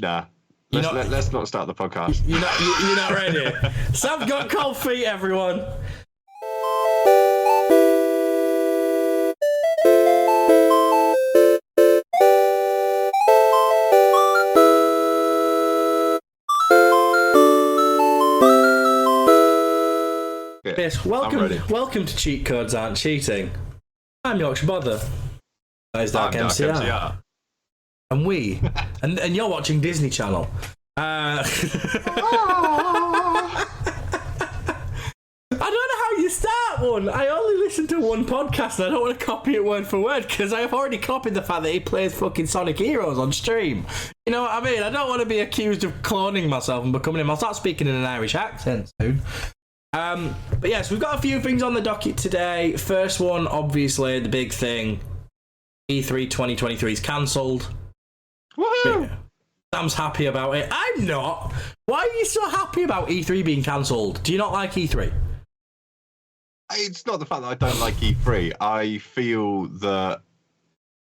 Nah. Let's not start the podcast. You're not ready. Sam's got cold feet, everyone. Yes, welcome to Cheat Codes Aren't Cheating. I'm Yorkshire Bother. That is Dark MCR. And and you're watching Disney Channel. I don't know how you start one. I only listen to one podcast and I don't want to copy it word for word because I have already copied the fact that he plays fucking Sonic Heroes on stream. You know what I mean? I don't want to be accused of cloning myself and becoming him. I'll start speaking in an Irish accent soon. But yes, we've got a few things on the docket today. First one, obviously, the big thing. E3 2023 is cancelled. Woohoo! Sam's happy about it. I'm not. Why are you so happy about E3 being cancelled? Do you not like E3? It's not the fact that I don't like E3. I feel that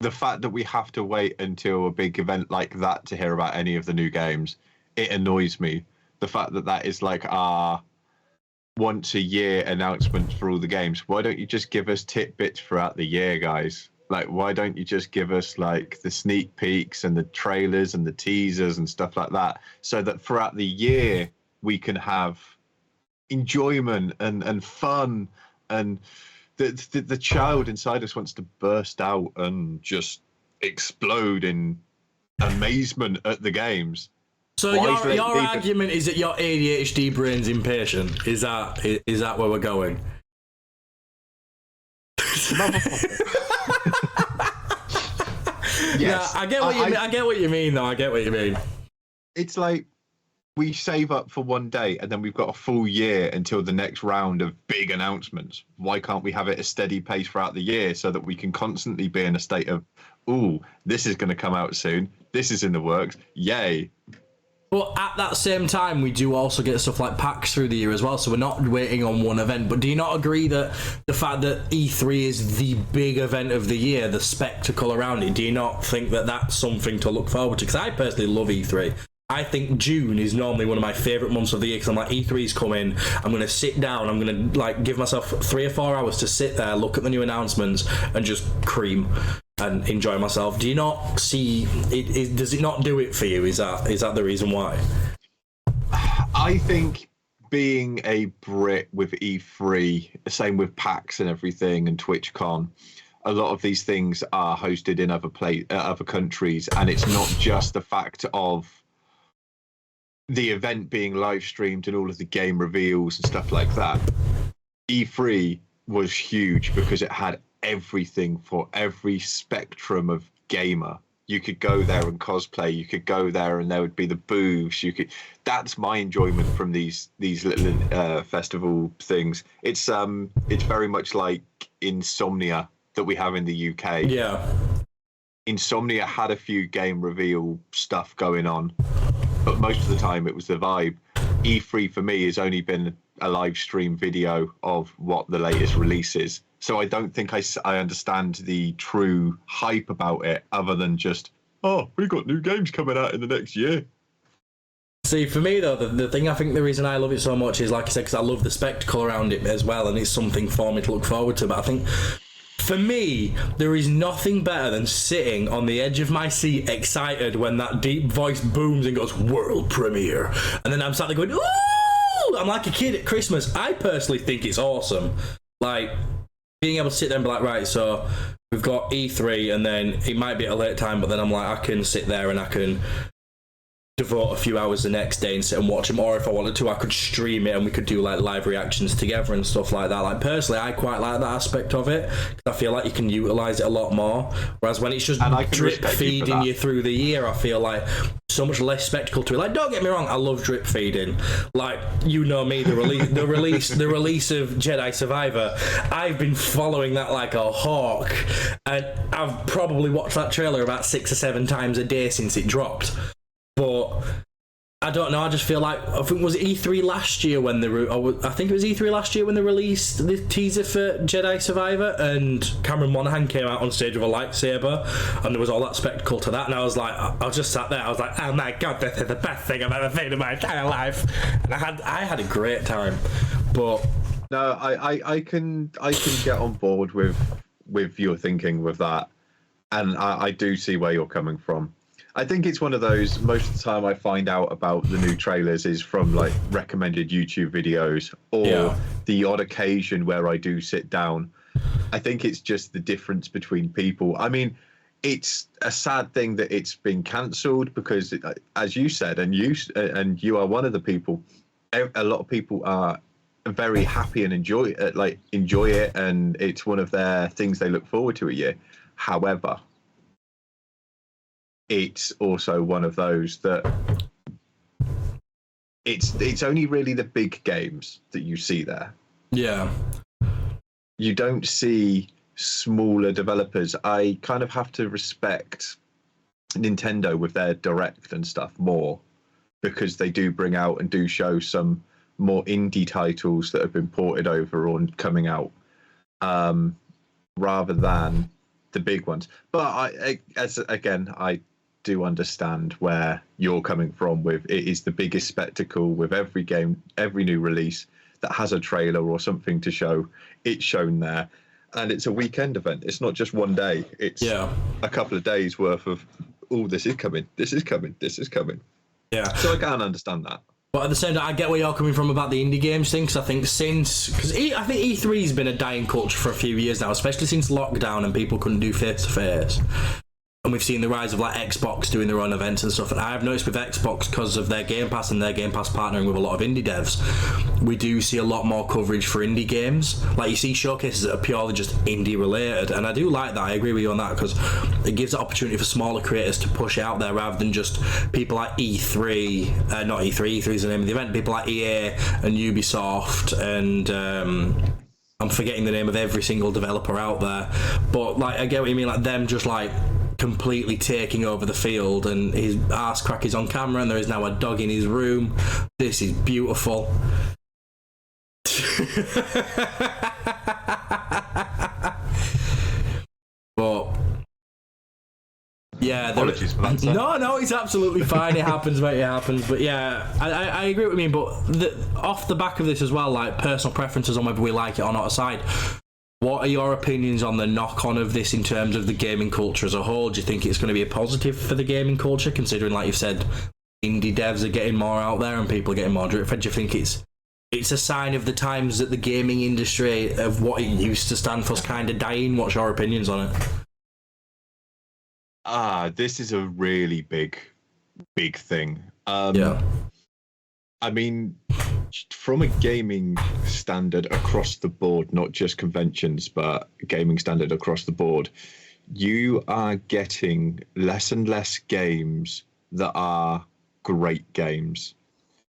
the fact that we have to wait until a big event like that to hear about any of the new games, it annoys me. The fact that that is like our once a year announcements for all the games. Why don't you just give us tidbits throughout the year, guys? Like, why don't you just give us like the sneak peeks and the trailers and the teasers and stuff like that, so that throughout the year we can have enjoyment and fun, and the child inside us wants to burst out and just explode in amazement at the games. So your argument is that your ADHD brain's impatient. Is that where we're going? Yes, yeah, I get what you mean. I get what you mean, though. I get what you mean. It's like we save up for one day, and then we've got a full year until the next round of big announcements. Why can't we have it a steady pace throughout the year so that we can constantly be in a state of, ooh, this is going to come out soon. This is in the works. Yay. But at that same time, we do also get stuff like packs through the year as well, so we're not waiting on one event. But do you not agree that the fact that E3 is the big event of the year, the spectacle around it, do you not think that that's something to look forward to? Because I personally love E3. I think June is normally one of my favourite months of the year because I'm like, E3's coming, I'm going to sit down, I'm going to like give myself 3 or 4 hours to sit there, look at the new announcements and just cream and enjoy myself. Do you not see it? Does it not do it for you? Is that the reason why? I think being a Brit with E3, same with PAX and everything and TwitchCon, a lot of these things are hosted in other countries, and it's not just the fact of the event being live streamed and all of the game reveals and stuff like that. E3 was huge because it had everything for every spectrum of gamer. You could go there and cosplay, you could go there and there would be the booths, that's my enjoyment from these little festival things. It's very much like Insomnia that we have in the UK. Yeah. Insomnia had a few game reveal stuff going on, but most of the time it was the vibe. E3 for me has only been a live stream video of what the latest release is. So I don't think I understand the true hype about it, other than just, oh, we've got new games coming out in the next year. See, for me, though, the thing, I think the reason I love it so much is, like I said, because I love the spectacle around it as well, and it's something for me to look forward to. But I think, for me, there is nothing better than sitting on the edge of my seat excited when that deep voice booms and goes, world premiere. And then I'm sat there going, ooh! I'm like a kid at Christmas. I personally think it's awesome. Like, being able to sit there and be like, right, so we've got E3, and then it might be at a late time, but then I'm like, I can sit there and I can devote a few hours the next day and sit and watch them, or if I wanted to I could stream it and we could do like live reactions together and stuff like that. Like, personally, I quite like that aspect of it because I feel like you can utilize it a lot more, whereas when it's just drip feeding you through the year, I feel like so much less spectacle to it. Like, don't get me wrong, I love drip feeding. Like, you know me, the release of Jedi Survivor, I've been following that like a hawk, and I've probably watched that trailer about 6 or 7 times a day since it dropped. But I don't know. I just feel like I think it was E3 last year when I think it was E3 last year when they released the teaser for Jedi Survivor, and Cameron Monaghan came out on stage with a lightsaber, and there was all that spectacle to that. And I was like, I was just sat there. I was like, oh my god, this is the best thing I've ever seen in my entire life. And I had a great time. But no, I can get on board with your thinking with that, and I do see where you're coming from. I think it's one of those, most of the time I find out about the new trailers is from like recommended YouTube videos or the odd occasion where I do sit down. I think it's just the difference between people. I mean, it's a sad thing that it's been cancelled because, as you said, and you are one of the people, a lot of people are very happy and enjoy it, and it's one of their things they look forward to a year. However, it's also one of those that it's only really the big games that you see there. Yeah. You don't see smaller developers. I kind of have to respect Nintendo with their Direct and stuff more, because they do bring out and do show some more indie titles that have been ported over or coming out, rather than the big ones. But I do understand where you're coming from with it is the biggest spectacle with every game, every new release that has a trailer or something to show. It's shown there, and it's a weekend event. It's not just one day. It's a couple of days worth of, oh, this is coming, this is coming, this is coming. Yeah. So I can't understand that. But at the same time, I get where you're coming from about the indie games thing, because I think I think E3 has been a dying culture for a few years now, especially since lockdown and people couldn't do face-to-face. And we've seen the rise of like Xbox doing their own events and stuff. And I've noticed with Xbox, because of their Game Pass and their Game Pass partnering with a lot of indie devs, we do see a lot more coverage for indie games. Like you see showcases that are purely just indie related. And I do like that. I agree with you on that, because it gives the opportunity for smaller creators to push it out there rather than just people like E3, not E3, E3 is the name of the event, people like EA and Ubisoft and I'm forgetting the name of every single developer out there. But like I get what you mean, like them just like completely taking over the field, and his ass crack is on camera and there is now a dog in his room. This is beautiful. But yeah, apologies for that, sir. No, it's absolutely fine. It happens, mate. It happens. But yeah, I agree with you. But off the back of this as well, like personal preferences on whether we like it or not aside, what are your opinions on the knock-on of this in terms of the gaming culture as a whole? Do you think it's going to be a positive for the gaming culture, considering, like you've said, indie devs are getting more out there and people are getting more driven? Do you think it's a sign of the times that the gaming industry of what it used to stand for is kind of dying? What's your opinions on it? This is a really big thing. I mean, from a gaming standard across the board, not just conventions, but gaming standard across the board, you are getting less and less games that are great games.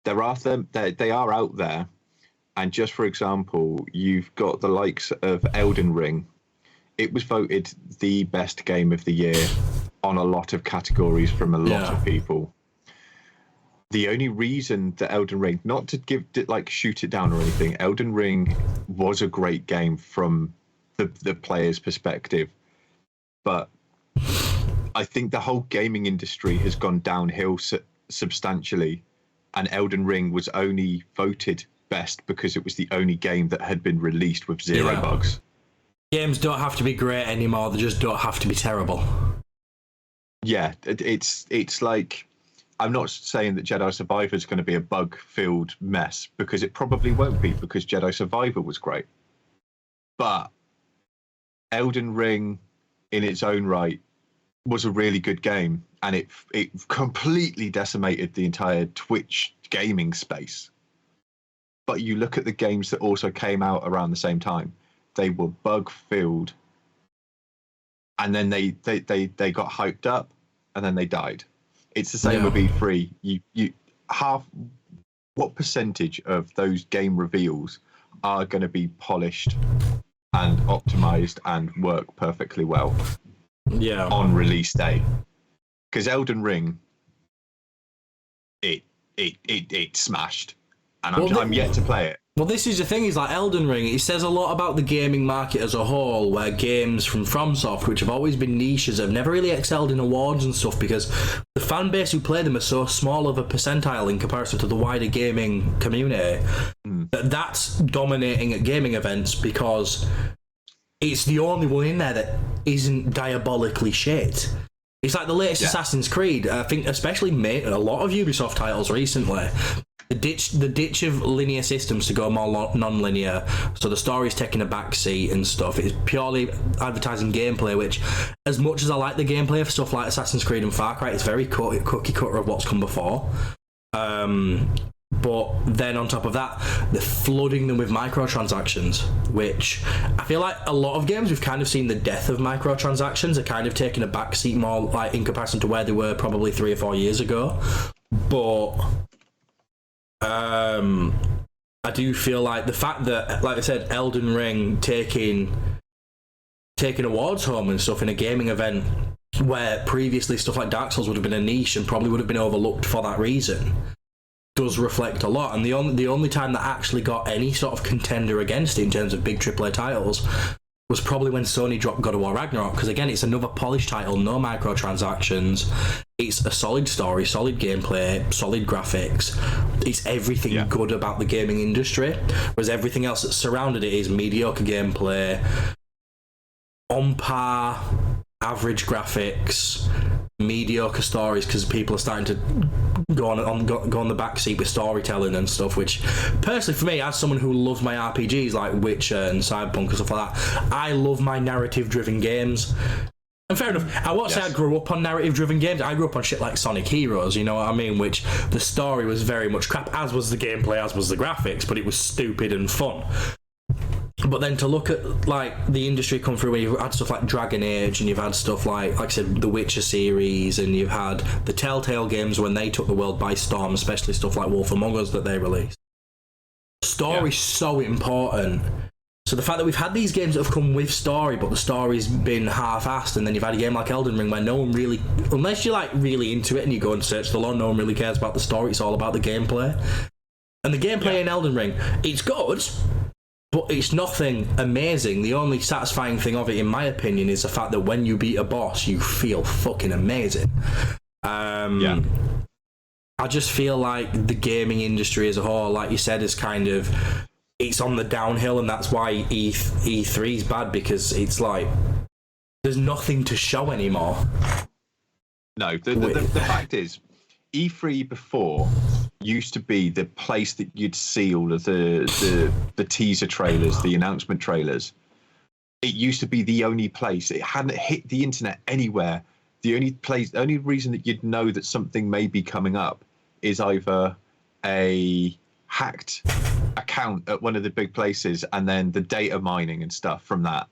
There are them, they are out there. And just for example, you've got the likes of Elden Ring. It was voted the best game of the year on a lot of categories from a lot of people. The only reason that Elden Ring, not to shoot it down or anything, Elden Ring was a great game from the player's perspective. But I think the whole gaming industry has gone downhill substantially, and Elden Ring was only voted best because it was the only game that had been released with zero bugs. Games don't have to be great anymore, they just don't have to be terrible. Yeah, it's like, I'm not saying that Jedi Survivor is going to be a bug-filled mess, because it probably won't be, because Jedi Survivor was great. But Elden Ring, in its own right, was a really good game, and it completely decimated the entire Twitch gaming space. But you look at the games that also came out around the same time, they were bug-filled, and then they got hyped up, and then they died. It's the same with E3. What percentage of those game reveals are going to be polished and optimized and work perfectly well on release day? Because Elden Ring, it it smashed, and Well, I'm yet to play it. Well, this is the thing, is like Elden Ring, it says a lot about the gaming market as a whole, where games from FromSoft, which have always been niches, have never really excelled in awards and stuff, because the fan base who play them are so small of a percentile in comparison to the wider gaming community, that's dominating at gaming events, because it's the only one in there that isn't diabolically shit. It's like the latest Assassin's Creed. I think especially a lot of Ubisoft titles recently, the ditch of linear systems to go more non-linear, so the story's taking a back seat and stuff. It's purely advertising gameplay, which, as much as I like the gameplay of stuff like Assassin's Creed and Far Cry, it's very cookie cutter of what's come before. But then on top of that, they're flooding them with microtransactions, which I feel like a lot of games we've kind of seen the death of microtransactions are kind of taking a backseat more, like, in comparison to where they were probably 3 or 4 years ago. But I do feel like the fact that, like I said, Elden Ring taking awards home and stuff in a gaming event where previously stuff like Dark Souls would have been a niche and probably would have been overlooked for that reason, does reflect a lot. And the only time that actually got any sort of contender against it in terms of big AAA titles was probably when Sony dropped God of War Ragnarok, because again, it's another polished title, no microtransactions, it's a solid story, solid gameplay, solid graphics, it's everything good about the gaming industry, whereas everything else that surrounded it is mediocre gameplay, on par, average graphics, mediocre stories, because people are starting to go on the back seat with storytelling and stuff, which personally for me, as someone who loves my RPGs like Witcher and Cyberpunk and stuff like that, I love my narrative driven games. And fair enough, I won't say I grew up on narrative driven games. I grew up on shit like Sonic Heroes, you know what I mean, which the story was very much crap, as was the gameplay, as was the graphics, but it was stupid and fun. But then to look at, like, the industry come through, where you've had stuff like Dragon Age, and you've had stuff like I said, the Witcher series, and you've had the Telltale games when they took the world by storm, especially stuff like Wolf Among Us that they released. Story's so important. So the fact that we've had these games that have come with story, but the story's been half-assed, and then you've had a game like Elden Ring where no one really, unless you're like really into it and you go and search the lore, no one really cares about the story, it's all about the gameplay. And the gameplay in Elden Ring, it's good, but it's nothing amazing. The only satisfying thing of it, in my opinion, is the fact that when you beat a boss, you feel fucking amazing. I just feel like the gaming industry as a whole, like you said, is kind of, it's on the downhill, and that's why E3 is bad, because it's like there's nothing to show anymore. No, the fact is, E3 before used to be the place that you'd see all of the teaser trailers, the announcement trailers. It used to be the only place. It hadn't hit the internet anywhere. The only reason that you'd know that something may be coming up is either a hacked account at one of the big places and then the data mining and stuff from that.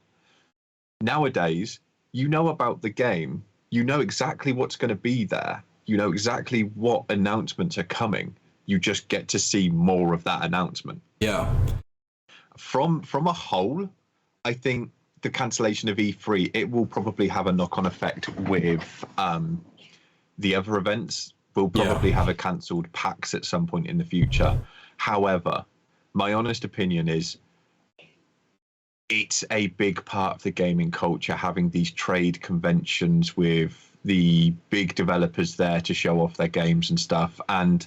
Nowadays, you know about the game. You know exactly what's going to be there. You know exactly what announcements are coming. You just get to see more of that announcement. Yeah. From a whole, I think the cancellation of E3, it will probably have a knock-on effect with the other events. We'll probably have a cancelled PAX at some point in the future. However, my honest opinion is it's a big part of the gaming culture, having these trade conventions with the big developers there to show off their games and stuff. And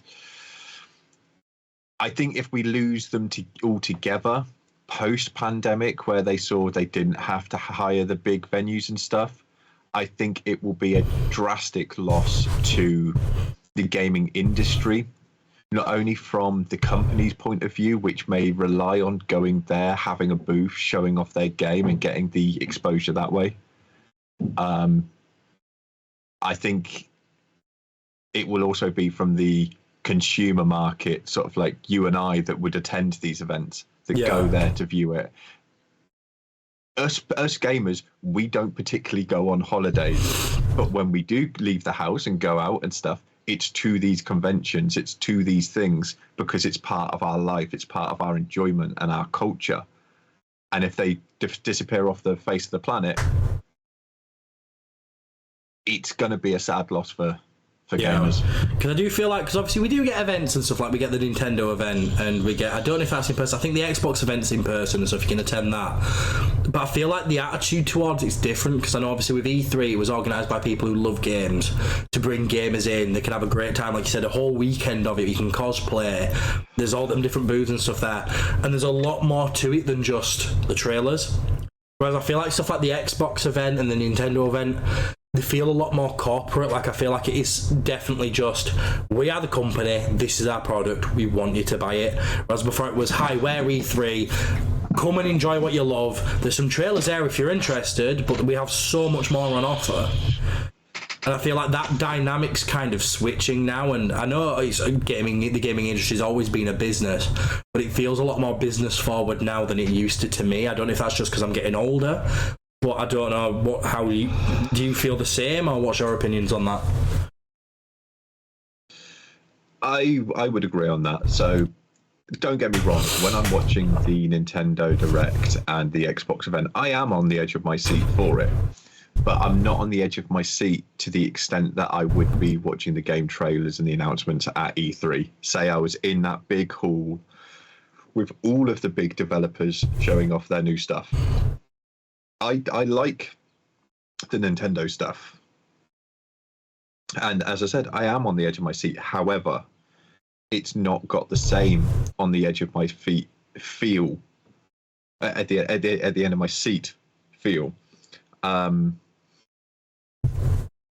I think if we lose them altogether post-pandemic, where they saw they didn't have to hire the big venues and stuff, I think it will be a drastic loss to the gaming industry, not only from the company's point of view, which may rely on going there, having a booth, showing off their game and getting the exposure that way. I think it will also be from the consumer market, sort of like you and I, that would attend these events, that go there to view it. Us gamers, we don't particularly go on holidays, but when we do leave the house and go out and stuff, it's to these conventions, it's to these things, because it's part of our life, it's part of our enjoyment and our culture. And if they disappear off the face of the planet, it's going to be a sad loss for for gamers. Because I do feel like, because obviously we do get events and stuff, like we get the Nintendo event and we get, I don't know if that's in person, I think the Xbox event's in person and stuff, you can attend that. But I feel like the attitude towards it's different, because I know obviously with E3 it was organised by people who love games to bring gamers in, they can have a great time, like you said, a whole weekend of it, you can cosplay, there's all them different booths and stuff there, and there's a lot more to it than just the trailers. Whereas I feel like stuff like the Xbox event and the Nintendo event, they feel a lot more corporate. Like I feel like it is definitely just, we are the company, this is our product, we want you to buy it. Whereas before it was, hi, we're E3, come and enjoy what you love. There's some trailers there if you're interested, but we have so much more on offer. And I feel like that dynamic's kind of switching now, and I know it's the gaming industry's always been a business, but it feels a lot more business forward now than it used to me. I don't know if that's just because I'm getting older, but I don't know how do you feel the same, or what's your opinions on that? I would agree on that. So don't get me wrong, when I'm watching the Nintendo Direct and the Xbox event, I am on the edge of my seat for it. But I'm not on the edge of my seat to the extent that I would be watching the game trailers and the announcements at E3. Say I was in that big hall with all of the big developers showing off their new stuff. I like the Nintendo stuff. And as I said, I am on the edge of my seat. However, it's not got the same on the edge of my feet feel, at the end of my seat feel.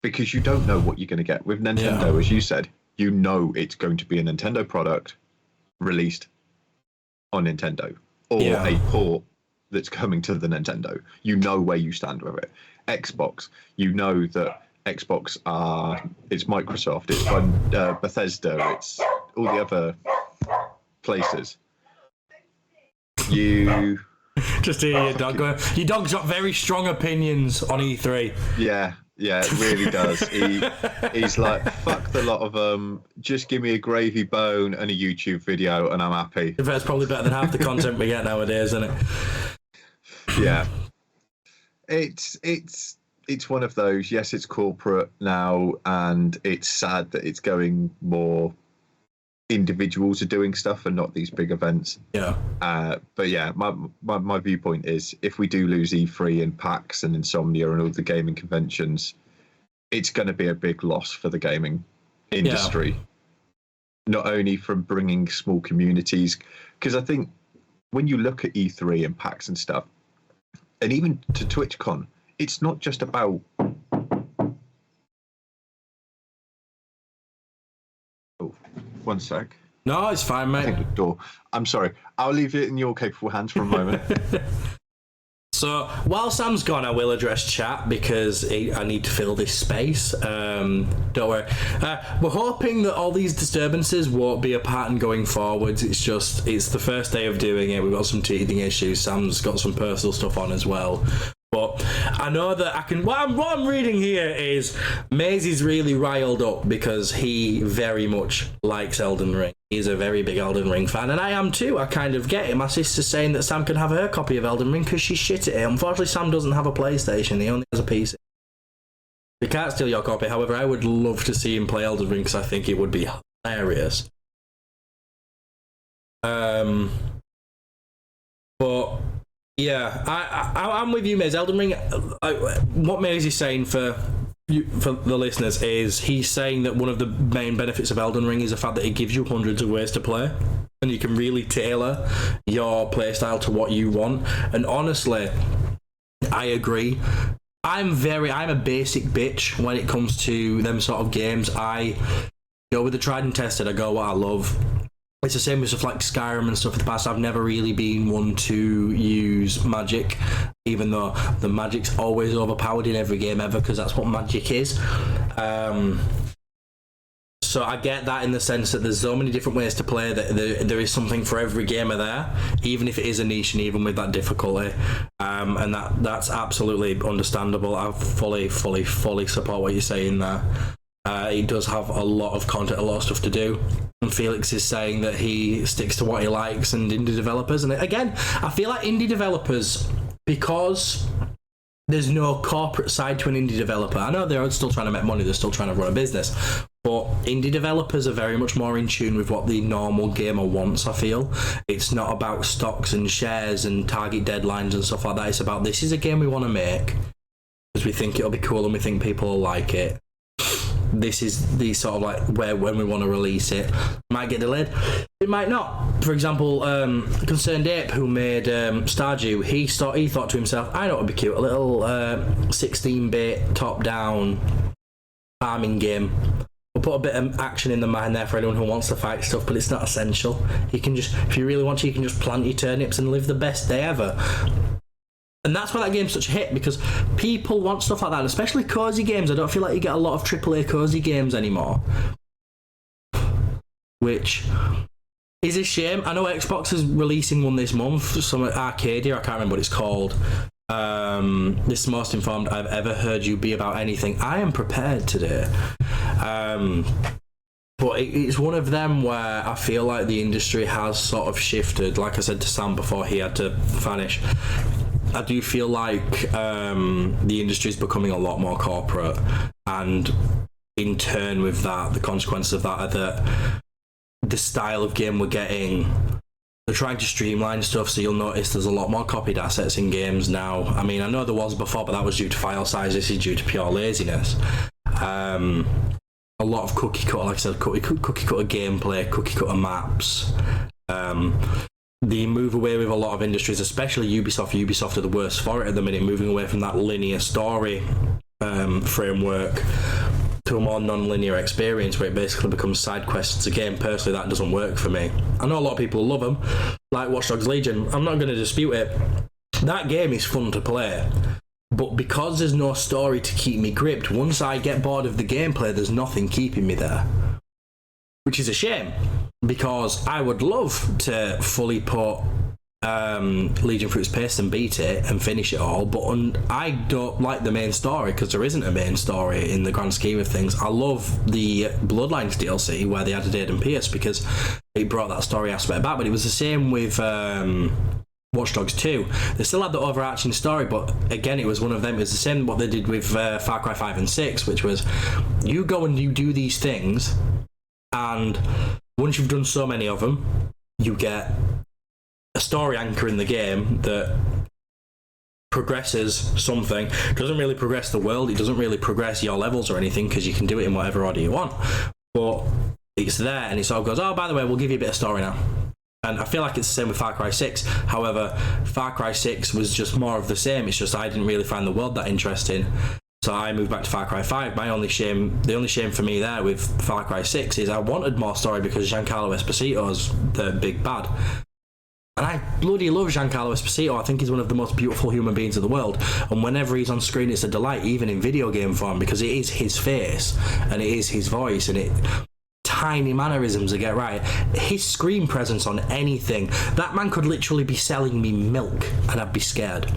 Because you don't know what you're going to get. With Nintendo, as you said, you know it's going to be a Nintendo product released on Nintendo, or a port that's coming to the Nintendo. You know where you stand with it. Xbox, you know that Xbox it's Microsoft, it's from Bethesda, it's all the other places. You... Just hear your dog going. Your dog's got very strong opinions on E3. Yeah, it really does. He's like, fuck the lot of them. Just give me a gravy bone and a YouTube video, and I'm happy. That's probably better than half the content we get nowadays, isn't it? Yeah, it's one of those. Yes, it's corporate now, and it's sad that it's going more. Individuals are doing stuff and not these big events. But yeah, my viewpoint is, if we do lose E3 and PAX and Insomnia and all the gaming conventions, it's going to be a big loss for the gaming industry. Not only from bringing small communities, because I think when you look at E3 and PAX and stuff, and even to TwitchCon, it's not just about one sec. No, it's fine, mate. I think the door. I'm sorry. I'll leave it in your capable hands for a moment. So while Sam's gone, I will address chat because I need to fill this space. Don't worry. We're hoping that all these disturbances won't be a pattern going forwards. It's the first day of doing it. We've got some teething issues. Sam's got some personal stuff on as well. But I know that I can. What I'm reading here is Maisie's really riled up because he very much likes Elden Ring. He's a very big Elden Ring fan, and I am too. I kind of get it. My sister's saying that Sam can have her copy of Elden Ring because she's shit at it. Unfortunately, Sam doesn't have a PlayStation. He only has a PC. He can't steal your copy. However, I would love to see him play Elden Ring because I think it would be hilarious. But yeah, I'm with you, Maze. Elden Ring. What Maze is saying for the listeners is he's saying that one of the main benefits of Elden Ring is the fact that it gives you hundreds of ways to play, and you can really tailor your playstyle to what you want. And honestly, I agree. I'm a basic bitch when it comes to them sort of games. I go with the tried and tested. I go what I love. It's the same with stuff like Skyrim and stuff in the past. I've never really been one to use magic, even though the magic's always overpowered in every game ever, because that's what magic is. So I get that in the sense that there's so many different ways to play that there is something for every gamer there, even if it is a niche and even with that difficulty. And that's absolutely understandable. I fully support what you're saying there. He does have a lot of content, a lot of stuff to do. And Felix is saying that he sticks to what he likes and indie developers. And again, I feel like indie developers, because there's no corporate side to an indie developer. I know they're still trying to make money, they're still trying to run a business, but indie developers are very much more in tune with what the normal gamer wants, I feel. It's not about stocks and shares and target deadlines and stuff like that. It's about, this is a game we want to make because we think it'll be cool and we think people will like it. This is the sort of like when we want to release it. Might get delayed, it might not. For example, Concerned Ape, who made Stardew, he thought to himself, I know what would be cute, a little 16-bit top-down farming game. We'll put a bit of action in the mind there for anyone who wants to fight stuff, but it's not essential. You can just, if you really want to, you can just plant your turnips and live the best day ever. And that's why that game's such a hit, because people want stuff like that, especially cozy games. I don't feel like you get a lot of AAA cozy games anymore, which is a shame. I know Xbox is releasing one this month, some Arcadia, I can't remember what it's called. This is the most informed I've ever heard you be about anything. I am prepared today. But it's one of them where I feel like the industry has sort of shifted. Like I said to Sam before he had to vanish, I do feel like the industry is becoming a lot more corporate, and in turn with that, the consequences of that are that the style of game we're getting, they're trying to streamline stuff, so you'll notice there's a lot more copied assets in games now. I mean, I know there was before, but that was due to file size. This is due to pure laziness. A lot of cookie cutter, like I said, cookie cutter gameplay, cookie cutter maps. The move away with a lot of industries, especially Ubisoft are the worst for it at the minute, moving away from that linear story framework to a more non-linear experience where it basically becomes side quests. Again, personally, that doesn't work for me. I know a lot of people love them, like Watch Dogs Legion. I'm not going to dispute it. That game is fun to play, but because there's no story to keep me gripped, once I get bored of the gameplay, there's nothing keeping me there, which is a shame, because I would love to fully put Legion through its pace and beat it and finish it all, but I don't like the main story because there isn't a main story in the grand scheme of things. I love the Bloodlines DLC where they added Aiden Pierce because it brought that story aspect back, but it was the same with Watch Dogs 2. They still had the overarching story, but again, it was one of them. It was the same what they did with Far Cry 5 and 6, which was you go and you do these things, and once you've done so many of them, you get a story anchor in the game that progresses something. It doesn't really progress the world, it doesn't really progress your levels or anything, because you can do it in whatever order you want, but it's there, and it sort of goes, oh, by the way, we'll give you a bit of story now. And I feel like it's the same with Far Cry 6. However, Far Cry 6 was just more of the same. It's just I didn't really find the world that interesting, so I moved back to Far Cry 5. The only shame for me there with Far Cry 6 is I wanted more story because Giancarlo Esposito's the big bad. And I bloody love Giancarlo Esposito. I think he's one of the most beautiful human beings in the world. And whenever he's on screen, it's a delight, even in video game form, because it is his face and it is his voice and it tiny mannerisms to get right. His screen presence on anything, that man could literally be selling me milk and I'd be scared.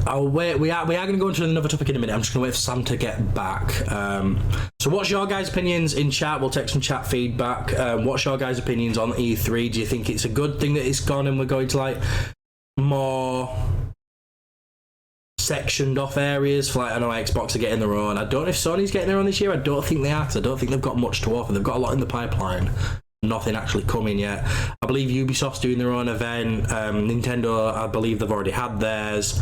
I'll wait. We are going to go into another topic in a minute. I'm just going to wait for Sam to get back. So what's your guys' opinions in chat? We'll take some chat feedback. What's your guys' opinions on E3? Do you think it's a good thing that it's gone and we're going to like more sectioned off areas for, like, I know Xbox are getting their own. I don't know if Sony's getting their own this year. I don't think they are, because I don't think they've got much to offer. They've got a lot in the pipeline. Nothing actually coming yet. I believe Ubisoft's doing their own event. Nintendo, I believe they've already had theirs.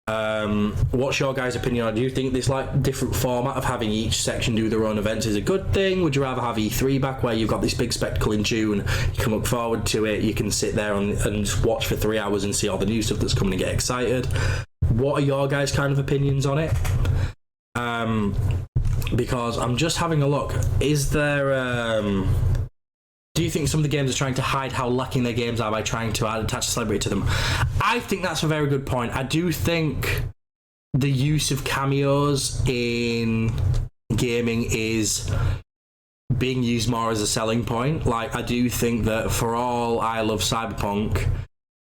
What's your guys' opinion on? Do you think this like different format of having each section do their own events is a good thing? Would you rather have E3 back where you've got this big spectacle in June, you can look forward to it, you can sit there and watch for 3 hours and see all the new stuff that's coming and get excited? What are your guys' kind of opinions on it? Because I'm just having a look. Is there do you think some of the games are trying to hide how lacking their games are by trying to attach a celebrity to them? I think that's a very good point. I do think the use of cameos in gaming is being used more as a selling point. Like, I do think that for all I love Cyberpunk,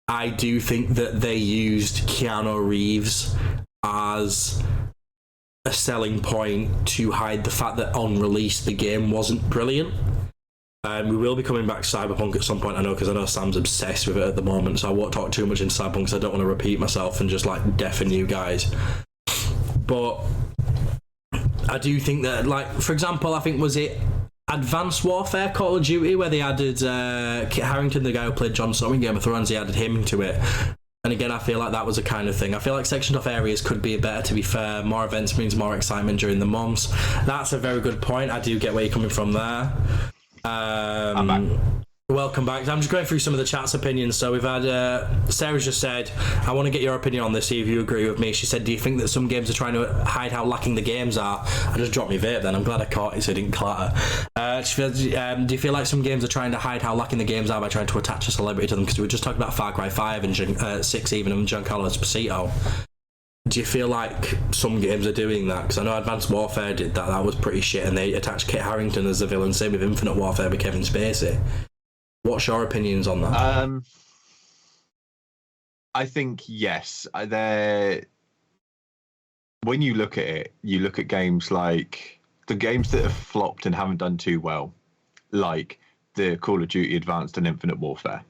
I do think that they used Keanu Reeves as a selling point to hide the fact that on release the game wasn't brilliant. We will be coming back to Cyberpunk at some point, I know, because I know Sam's obsessed with it at the moment, so I won't talk too much into Cyberpunk because I don't want to repeat myself and just like deafen you guys. But I do think that, like, for example, I think, was it Advanced Warfare Call of Duty where they added Kit Harington, the guy who played Jon Snow in Game of Thrones, he added him to it. And again, I feel like that was a kind of thing. I feel like sectioned off areas could be better, to be fair. More events means more excitement during the months. That's a very good point. I do get where you're coming from there. I'm back. Welcome back. I'm just going through some of the chat's opinions. So we've had Sarah's just said, I want to get your opinion on this, see if you agree with me. She said, do you think that some games are trying to hide how lacking the games are? I just dropped my vape then. I'm glad I caught it so it didn't clatter. She said, do you feel like some games are trying to hide how lacking the games are by trying to attach a celebrity to them? Because we were just talking about Far Cry 5 and 6 even, and Giancarlo Esposito. Do you feel like some games are doing that? Because I know Advanced Warfare did that. That was pretty shit, and they attached Kit Harington as the villain. Same with Infinite Warfare with Kevin Spacey. What's your opinions on that? I think yes. When you look at it, you look at games like the games that have flopped and haven't done too well, like the Call of Duty Advanced and Infinite Warfare,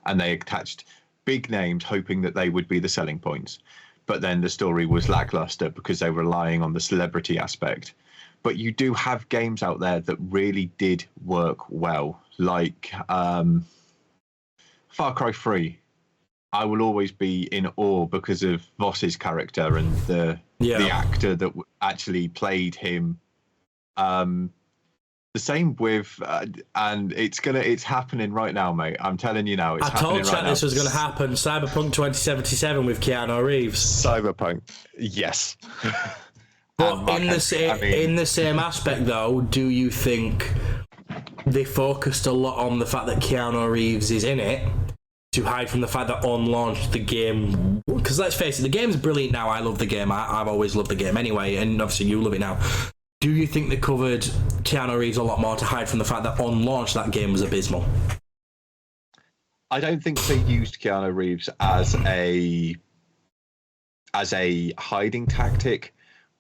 and they attached big names hoping that they would be the selling points. But then the story was lackluster because they were relying on the celebrity aspect. But you do have games out there that really did work well, like Far Cry 3. I will always be in awe because of Voss's character and the actor that actually played him. The same with, and it's happening right now, mate. I'm telling you now, it's happening right now. I told Chat this was going to happen. Cyberpunk 2077 with Keanu Reeves. Cyberpunk, yes. But in the same aspect, though, do you think they focused a lot on the fact that Keanu Reeves is in it to hide from the fact that on launch the game? Because let's face it, the game's brilliant now. I love the game. I've always loved the game anyway, and obviously you love it now. Do you think they covered Keanu Reeves a lot more to hide from the fact that on launch that game was abysmal? I don't think they used Keanu Reeves as a hiding tactic,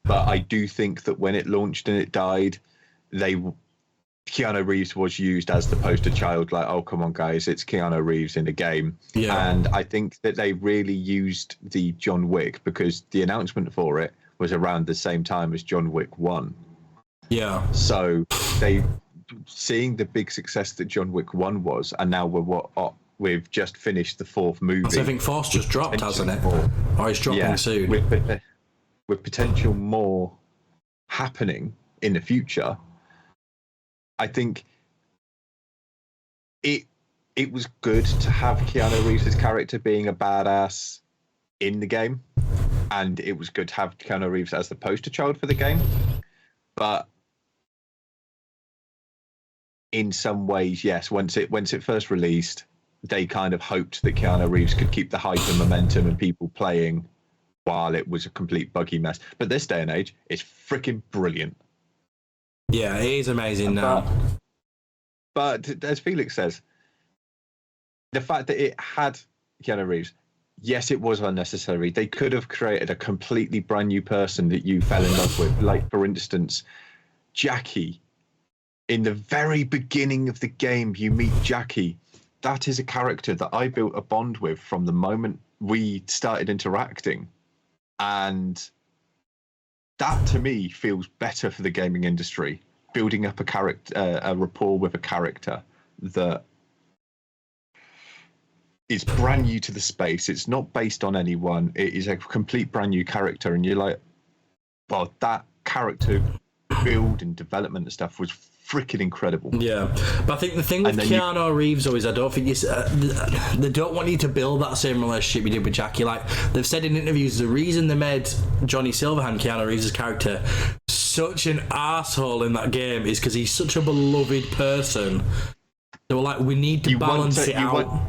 but I do think that when it launched and it died, Keanu Reeves was used as the poster child, like, oh, come on, guys, it's Keanu Reeves in the game. Yeah. And I think that they really used the John Wick because the announcement for it was around the same time as John Wick 1. Yeah. So seeing the big success that John Wick 1 was, and now we've just finished the 4th movie. So I think Force just dropped, hasn't it? Or it's dropping soon. With potential more happening in the future, I think it was good to have Keanu Reeves' character being a badass in the game, and it was good to have Keanu Reeves as the poster child for the game. But in some ways, yes, once it first released, they kind of hoped that Keanu Reeves could keep the hype and momentum and people playing while it was a complete buggy mess. But this day and age, it's freaking brilliant. Yeah, it is amazing now. But as Felix says, the fact that it had Keanu Reeves, yes, it was unnecessary. They could have created a completely brand new person that you fell in love with. Like, for instance, Jackie. In the very beginning of the game, you meet Jackie. That is a character that I built a bond with from the moment we started interacting. And that, to me, feels better for the gaming industry. Building up a rapport with a character that is brand new to the space. It's not based on anyone. It is a complete brand new character. And you're like, well, that character build and development and stuff was freaking incredible. Yeah, but I think the thing with Keanu Reeves though is I don't think they don't want you to build that same relationship you did with Jackie. Like they've said in interviews, the reason they made Johnny Silverhand, Keanu Reeves' character, such an asshole in that game is because he's such a beloved person. They were like, we need to balance it out.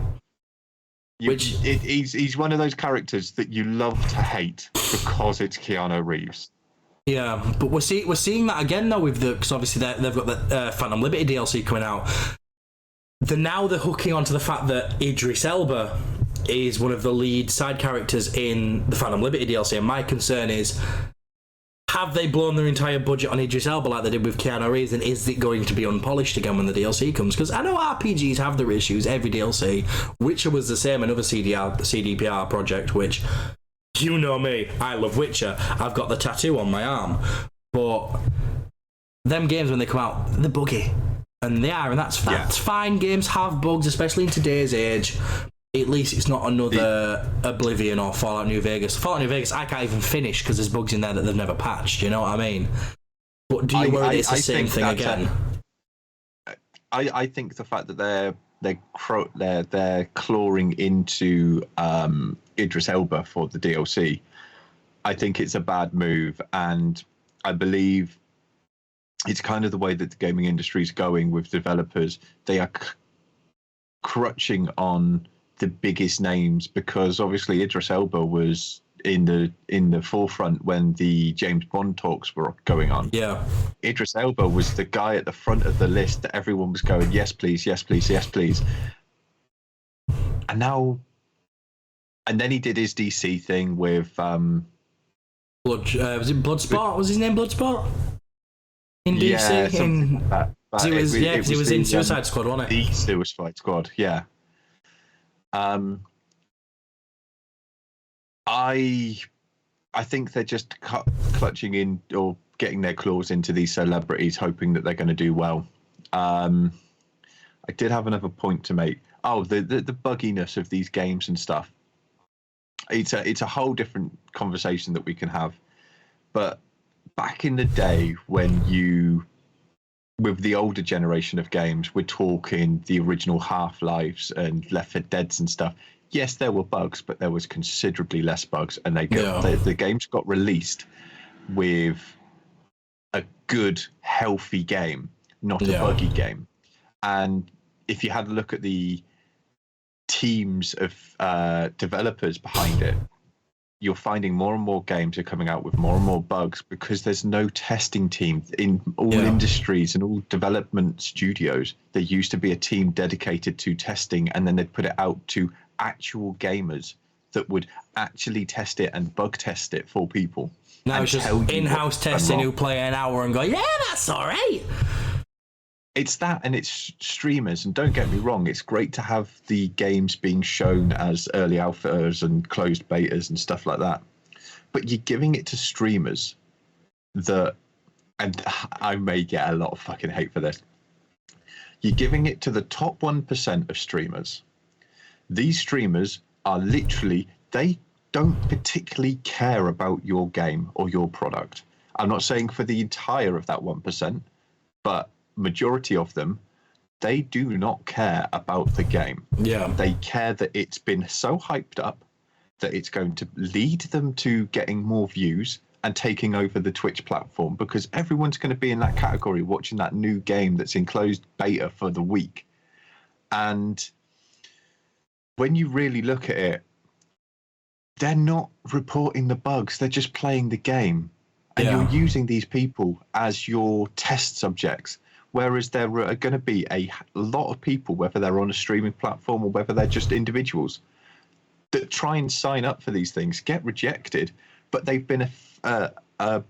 He's one of those characters that you love to hate because it's Keanu Reeves. Yeah, but we're seeing that again now with because obviously they've got the Phantom Liberty DLC coming out. They're hooking onto the fact that Idris Elba is one of the lead side characters in the Phantom Liberty DLC, and my concern is have they blown their entire budget on Idris Elba like they did with Keanu Reeves, and is it going to be unpolished again when the DLC comes? Because I know RPGs have their issues, every DLC. Witcher was the same, another CDPR project, which, you know me, I love Witcher. I've got the tattoo on my arm. But them games, when they come out, they're buggy. And they are, and that's fine. Games have bugs, especially in today's age. At least it's not another Oblivion or Fallout New Vegas. Fallout New Vegas, I can't even finish because there's bugs in there that they've never patched. You know what I mean? But do you worry it's the same thing again? I think the fact that they're clawing into Idris Elba for the DLC, I think it's a bad move, and I believe it's kind of the way that the gaming industry is going with developers. They are crutching on the biggest names, because obviously Idris Elba was in the forefront when the James Bond talks were going on. Yeah, Idris Elba was the guy at the front of the list that everyone was going, yes please, yes please, yes please. And then he did his DC thing with was it Bloodsport? Was his name Bloodsport? In DC, yeah, something like that. He was in Suicide Squad, wasn't it? The Suicide Squad, yeah. I think they're just clutching in or getting their claws into these celebrities, hoping that they're going to do well. I did have another point to make. Oh, the bugginess of these games and stuff. It's a whole different conversation that we can have. But back in the day, with the older generation of games, we're talking the original Half-Lives and Left 4 Deads and stuff. Yes, there were bugs, but there was considerably less bugs, and the games got released with a good, healthy game, not a buggy game. And if you had a look at the teams of developers behind it, you're finding more and more games are coming out with more and more bugs because there's no testing team in all industries and all development studios. There used to be a team dedicated to testing, and then they'd put it out to actual gamers that would actually test it and bug test it for people. Now it's just in-house testing who play an hour and go, yeah, that's all right. It's that, and it's streamers. And don't get me wrong, it's great to have the games being shown as early alphas and closed betas and stuff like that. But you're giving it to streamers that, and I may get a lot of fucking hate for this, you're giving it to the top 1% of streamers. These streamers are literally, they don't particularly care about your game or your product. I'm not saying for the entire of that 1%, but majority of them, they do not care about the game. Yeah. They care that it's been so hyped up that it's going to lead them to getting more views and taking over the Twitch platform, because everyone's going to be in that category watching that new game that's in closed beta for the week. And when you really look at it, they're not reporting the bugs, they're just playing the game. And you're using these people as your test subjects. Whereas there are going to be a lot of people, whether they're on a streaming platform or whether they're just individuals, that try and sign up for these things, get rejected, but they've been a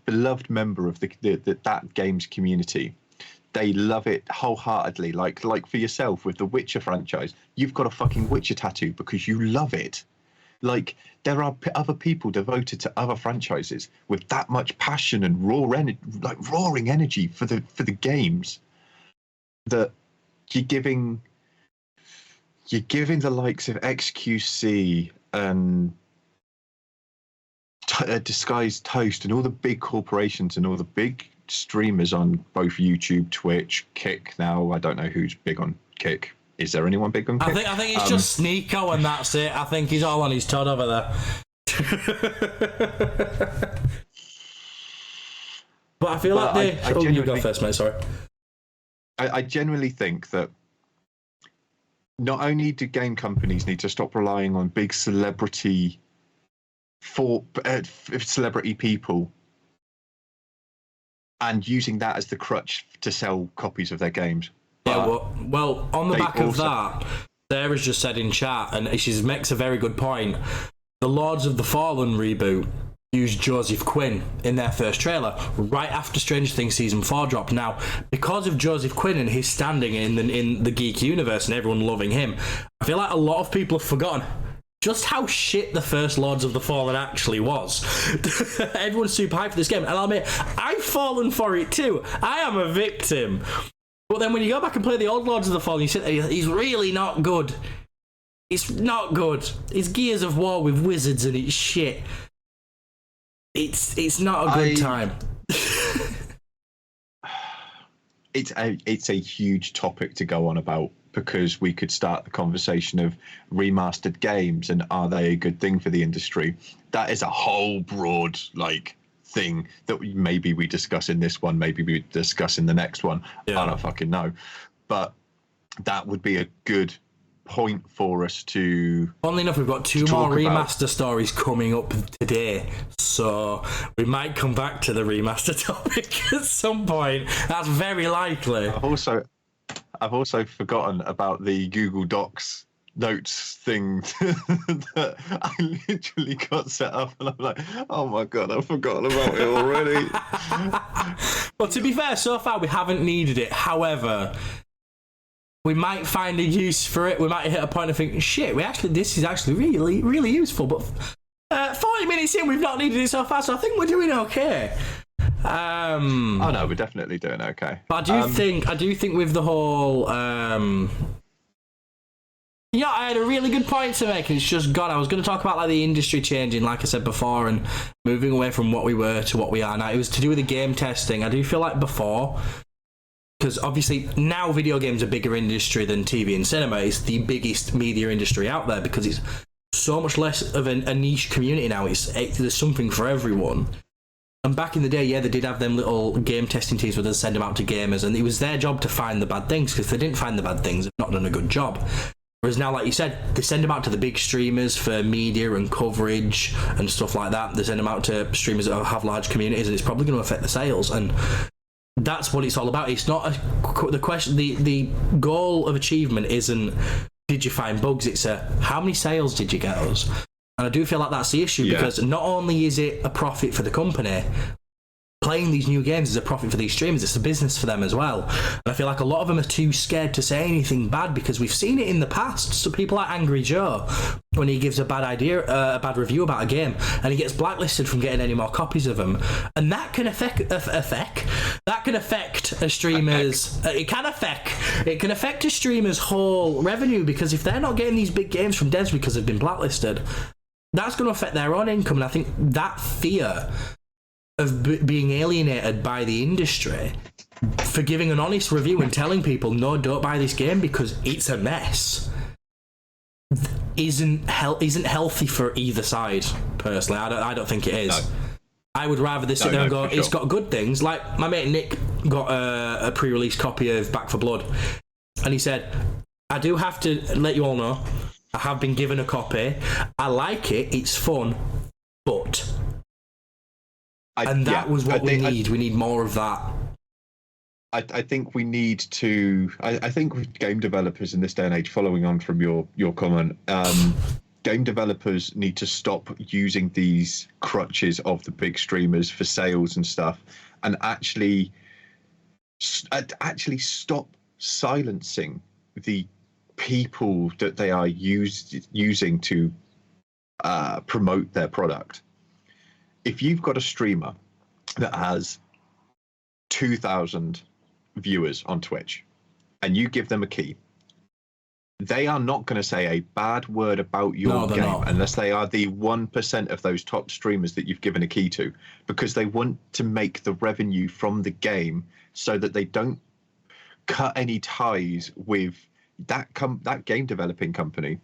beloved member of that game's community. They love it wholeheartedly. Like for yourself with the Witcher franchise, you've got a fucking Witcher tattoo because you love it. Like, there are other people devoted to other franchises with that much passion and roaring energy for the games, that you're giving the likes of XQC and Disguised Toast and all the big corporations and all the big streamers on both YouTube, Twitch, Kick. Now I don't know who's big on Kick. Is there anyone big on Kick? I think it's just Sneeko and that's it. I think he's all on his Todd over there. But I feel like you go first, mate. Sorry. I genuinely think that not only do game companies need to stop relying on big celebrity people and using that as the crutch to sell copies of their games. Yeah, well, on the back of that, Sarah's just said in chat, and she makes a very good point. The Lords of the Fallen reboot used Joseph Quinn in their first trailer right after Stranger Things Season 4 dropped. Now, because of Joseph Quinn and his standing in the geek universe and everyone loving him, I feel like a lot of people have forgotten just how shit the first Lords of the Fallen actually was. Everyone's super hyped for this game, and I'll admit, I've fallen for it too. I am a victim. But then when you go back and play the old Lords of the Fallen, you sit there, he's really not good. It's not good. It's Gears of War with wizards and it's shit. It's not a good time. It's a huge topic to go on about, because we could start the conversation of remastered games and are they a good thing for the industry. That is a whole broad thing that maybe we discuss in this one, maybe we discuss in the next one. I don't fucking know, but that would be a good point for us to. Funnily enough, we've got two more remaster stories coming up today, so we might come back to the remaster topic at some point. That's very likely. I've also forgotten about the Google Docs notes thing that I literally got set up, and I'm like, oh my god, I've forgotten about it already. Well, to be fair, so far we haven't needed it. However, we might find a use for it. We might hit a point of thinking, shit, this is actually really, really useful. But 40 minutes in, we've not needed it so far, so I think we're doing okay. Oh no, we're definitely doing okay. But I do think with the whole, I had a really good point to make, and it's just gone. I was going to talk about the industry changing, like I said before, and moving away from what we were to what we are now. It was to do with the game testing. I do feel like before, because obviously now video games are a bigger industry than TV and cinema. It's the biggest media industry out there because it's so much less of a niche community now. There's something for everyone. And back in the day, they did have them little game testing teams where they'd send them out to gamers, and it was their job to find the bad things, because if they didn't find the bad things, they've not done a good job. Whereas now, like you said, they send them out to the big streamers for media and coverage and stuff like that. They send them out to streamers that have large communities, and it's probably going to affect the sales. And that's what it's all about. It's not the question. The goal of achievement isn't did you find bugs. It's how many sales did you get us? And I do feel like that's the issue, because not only is it a profit for the company, playing these new games is a profit for these streamers. It's a business for them as well. And I feel like a lot of them are too scared to say anything bad, because we've seen it in the past. So people like Angry Joe, when he gives a bad review about a game, and he gets blacklisted from getting any more copies of them, and that can affect a streamer's. It can affect a streamer's whole revenue, because if they're not getting these big games from devs because they've been blacklisted, that's going to affect their own income. And I think that fear of being alienated by the industry for giving an honest review and telling people, no, don't buy this game because it's a mess, isn't healthy for either side. Personally, I don't think it is. No. I would rather they sit there and go, it's got good things. Like my mate Nick got a pre-release copy of Back 4 Blood, and he said, I do have to let you all know, I have been given a copy. I like it. It's fun, but. That was what we need. We need more of that. I think we need to. I think with game developers in this day and age, following on from your comment, game developers need to stop using these crutches of the big streamers for sales and stuff, and actually stop silencing the people that they are using to promote their product. If you've got a streamer that has 2,000 viewers on Twitch and you give them a key, they are not going to say a bad word about your game unless they are the 1% of those top streamers that you've given a key to, because they want to make the revenue from the game so that they don't cut any ties with that game developing company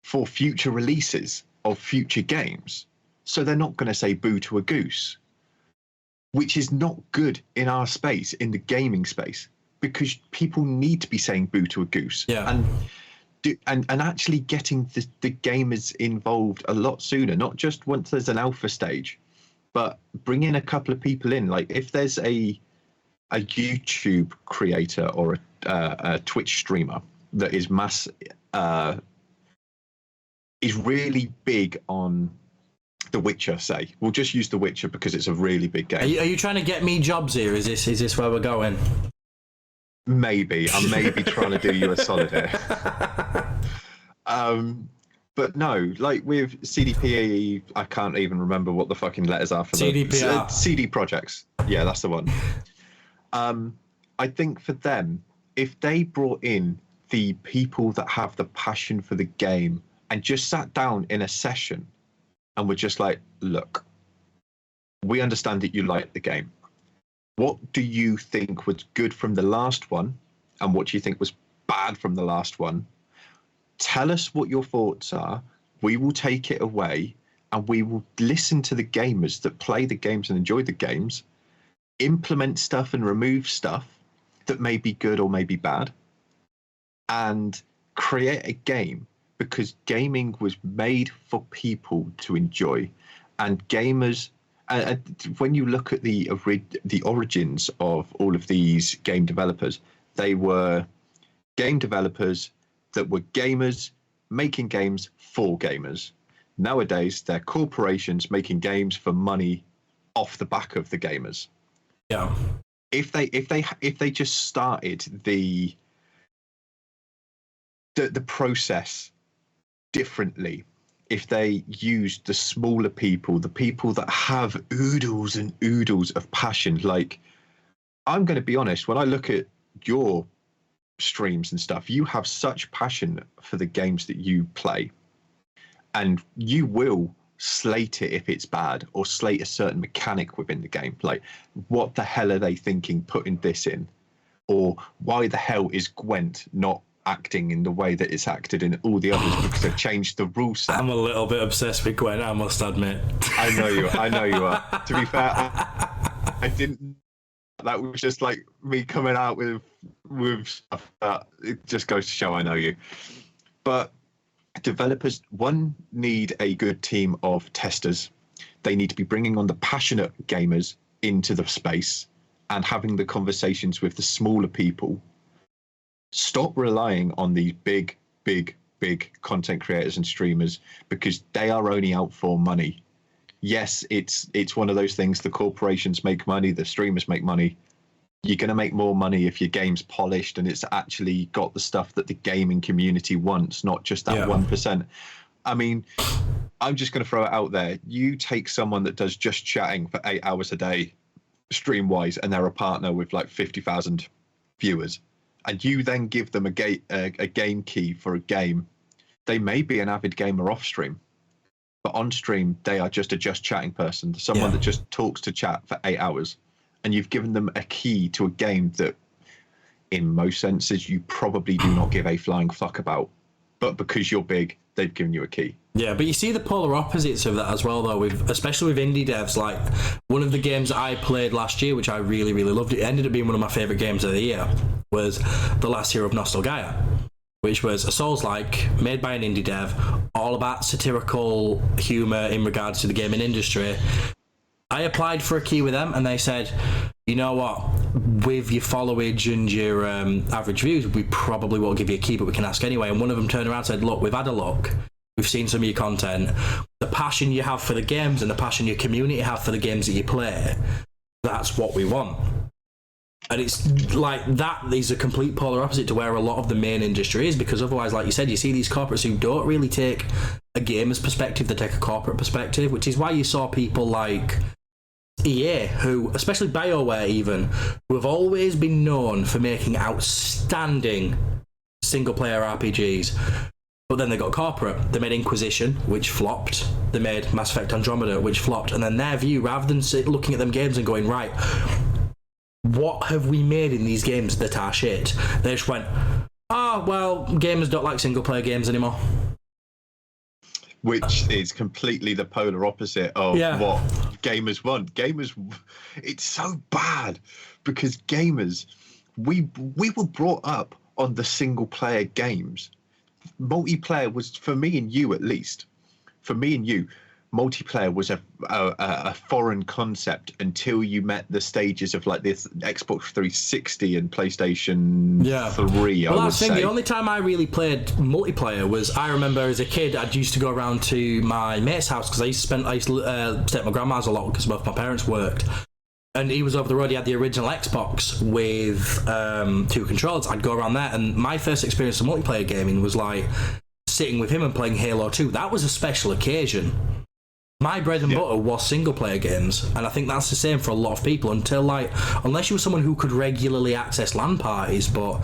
for future releases of future games. So they're not going to say boo to a goose, which is not good in our space, in the gaming space, because people need to be saying boo to a goose. Yeah. And actually getting the gamers involved a lot sooner, not just once there's an alpha stage, but bring in a couple of people in. Like if there's a YouTube creator or a Twitch streamer that is really big on The Witcher, say. We'll just use The Witcher because it's a really big game. Are you trying to get me jobs here? Is this where we're going? Maybe. I may be trying to do you a solid here. But no, like with CDPA, I can't even remember what the fucking letters are for CDPR. CD projects. Yeah, that's the one. I think for them, if they brought in the people that have the passion for the game and just sat down in a session and were just like, look, we understand that you like the game. What do you think was good from the last one? And what do you think was bad from the last one? Tell us what your thoughts are. We will take it away and we will listen to the gamers that play the games and enjoy the games, implement stuff and remove stuff that may be good or may be bad, and create a game, because gaming was made for people to enjoy. And gamers, when you look at the origins of all of these game developers, they were game developers that were gamers making games for gamers. Nowadays, they're corporations making games for money off the back of the gamers. Yeah. If they just started the process differently, if they used the smaller people, the people that have oodles and oodles of passion, like, I'm going to be honest, when I look at your streams and stuff, you have such passion for the games that you play, and you will slate it if it's bad, or slate a certain mechanic within the game, like, what the hell are they thinking putting this in, or why the hell is Gwent not acting in the way that it's acted in all the others because they've changed the rule set. I'm a little bit obsessed with Gwent, I must admit. I know you are. To be fair, I didn't. That was just like me coming out with stuff that it just goes to show I know you. But developers, one, need a good team of testers. They need to be bringing on the passionate gamers into the space and having the conversations with the smaller people. Stop relying on these big content creators and streamers, because they are only out for money. Yes, it's one of those things. The corporations make money, the streamers make money. You're going to make more money if your game's polished and it's actually got the stuff that the gaming community wants, not just that 1%. I mean, I'm just going to throw it out there. You take someone that does just chatting for 8 hours a day, stream-wise, and they're a partner with like 50,000 viewers, and you then give them a game key for a game. They may be an avid gamer off stream, but on stream, they are just a just chatting person, someone that just talks to chat for 8 hours. And you've given them a key to a game that, in most senses, you probably do not give a flying fuck about. But because you're big, they've given you a key. Yeah, but you see the polar opposites of that as well, though, especially with indie devs. Like, one of the games I played last year, which I really, really loved, it ended up being one of my favourite games of the year, was The Last Hero of Nostalgia, which was a Souls-like made by an indie dev, all about satirical humour in regards to the gaming industry. I applied for a key with them, and they said, you know what, with your followage and your average views, we probably won't give you a key, but we can ask anyway. And one of them turned around and said, look, we've had a look. We've seen some of your content. The passion you have for the games and the passion your community have for the games that you play, that's what we want. And it's like, that is a complete polar opposite to where a lot of the main industry is, because otherwise, like you said, you see these corporates who don't really take a gamer's perspective, they take a corporate perspective, which is why you saw people like EA, who, especially BioWare even, who have always been known for making outstanding single-player RPGs, but then they got corporate. They made Inquisition, which flopped. They made Mass Effect Andromeda, which flopped. And then their view, rather than looking at them games and going, right, what have we made in these games that are shit? They just went, well, gamers don't like single-player games anymore. Which is completely the polar opposite of what gamers want. It's so bad, because gamers, we were brought up on the single-player games. Multiplayer was, for me and you at least, multiplayer was a foreign concept until you met the stages of like this Xbox 360 and PlayStation 3. Well, that's the thing. The only time I really played multiplayer was, I remember as a kid, I used to go around to my mate's house because I used to stay at my grandma's a lot because both my parents worked. And he was over the road. He had the original Xbox with 2 controllers. I'd go around there, and my first experience of multiplayer gaming was like sitting with him and playing Halo 2. That was a special occasion. My bread and butter was single player games, and I think that's the same for a lot of people until, like, unless you were someone who could regularly access LAN parties. But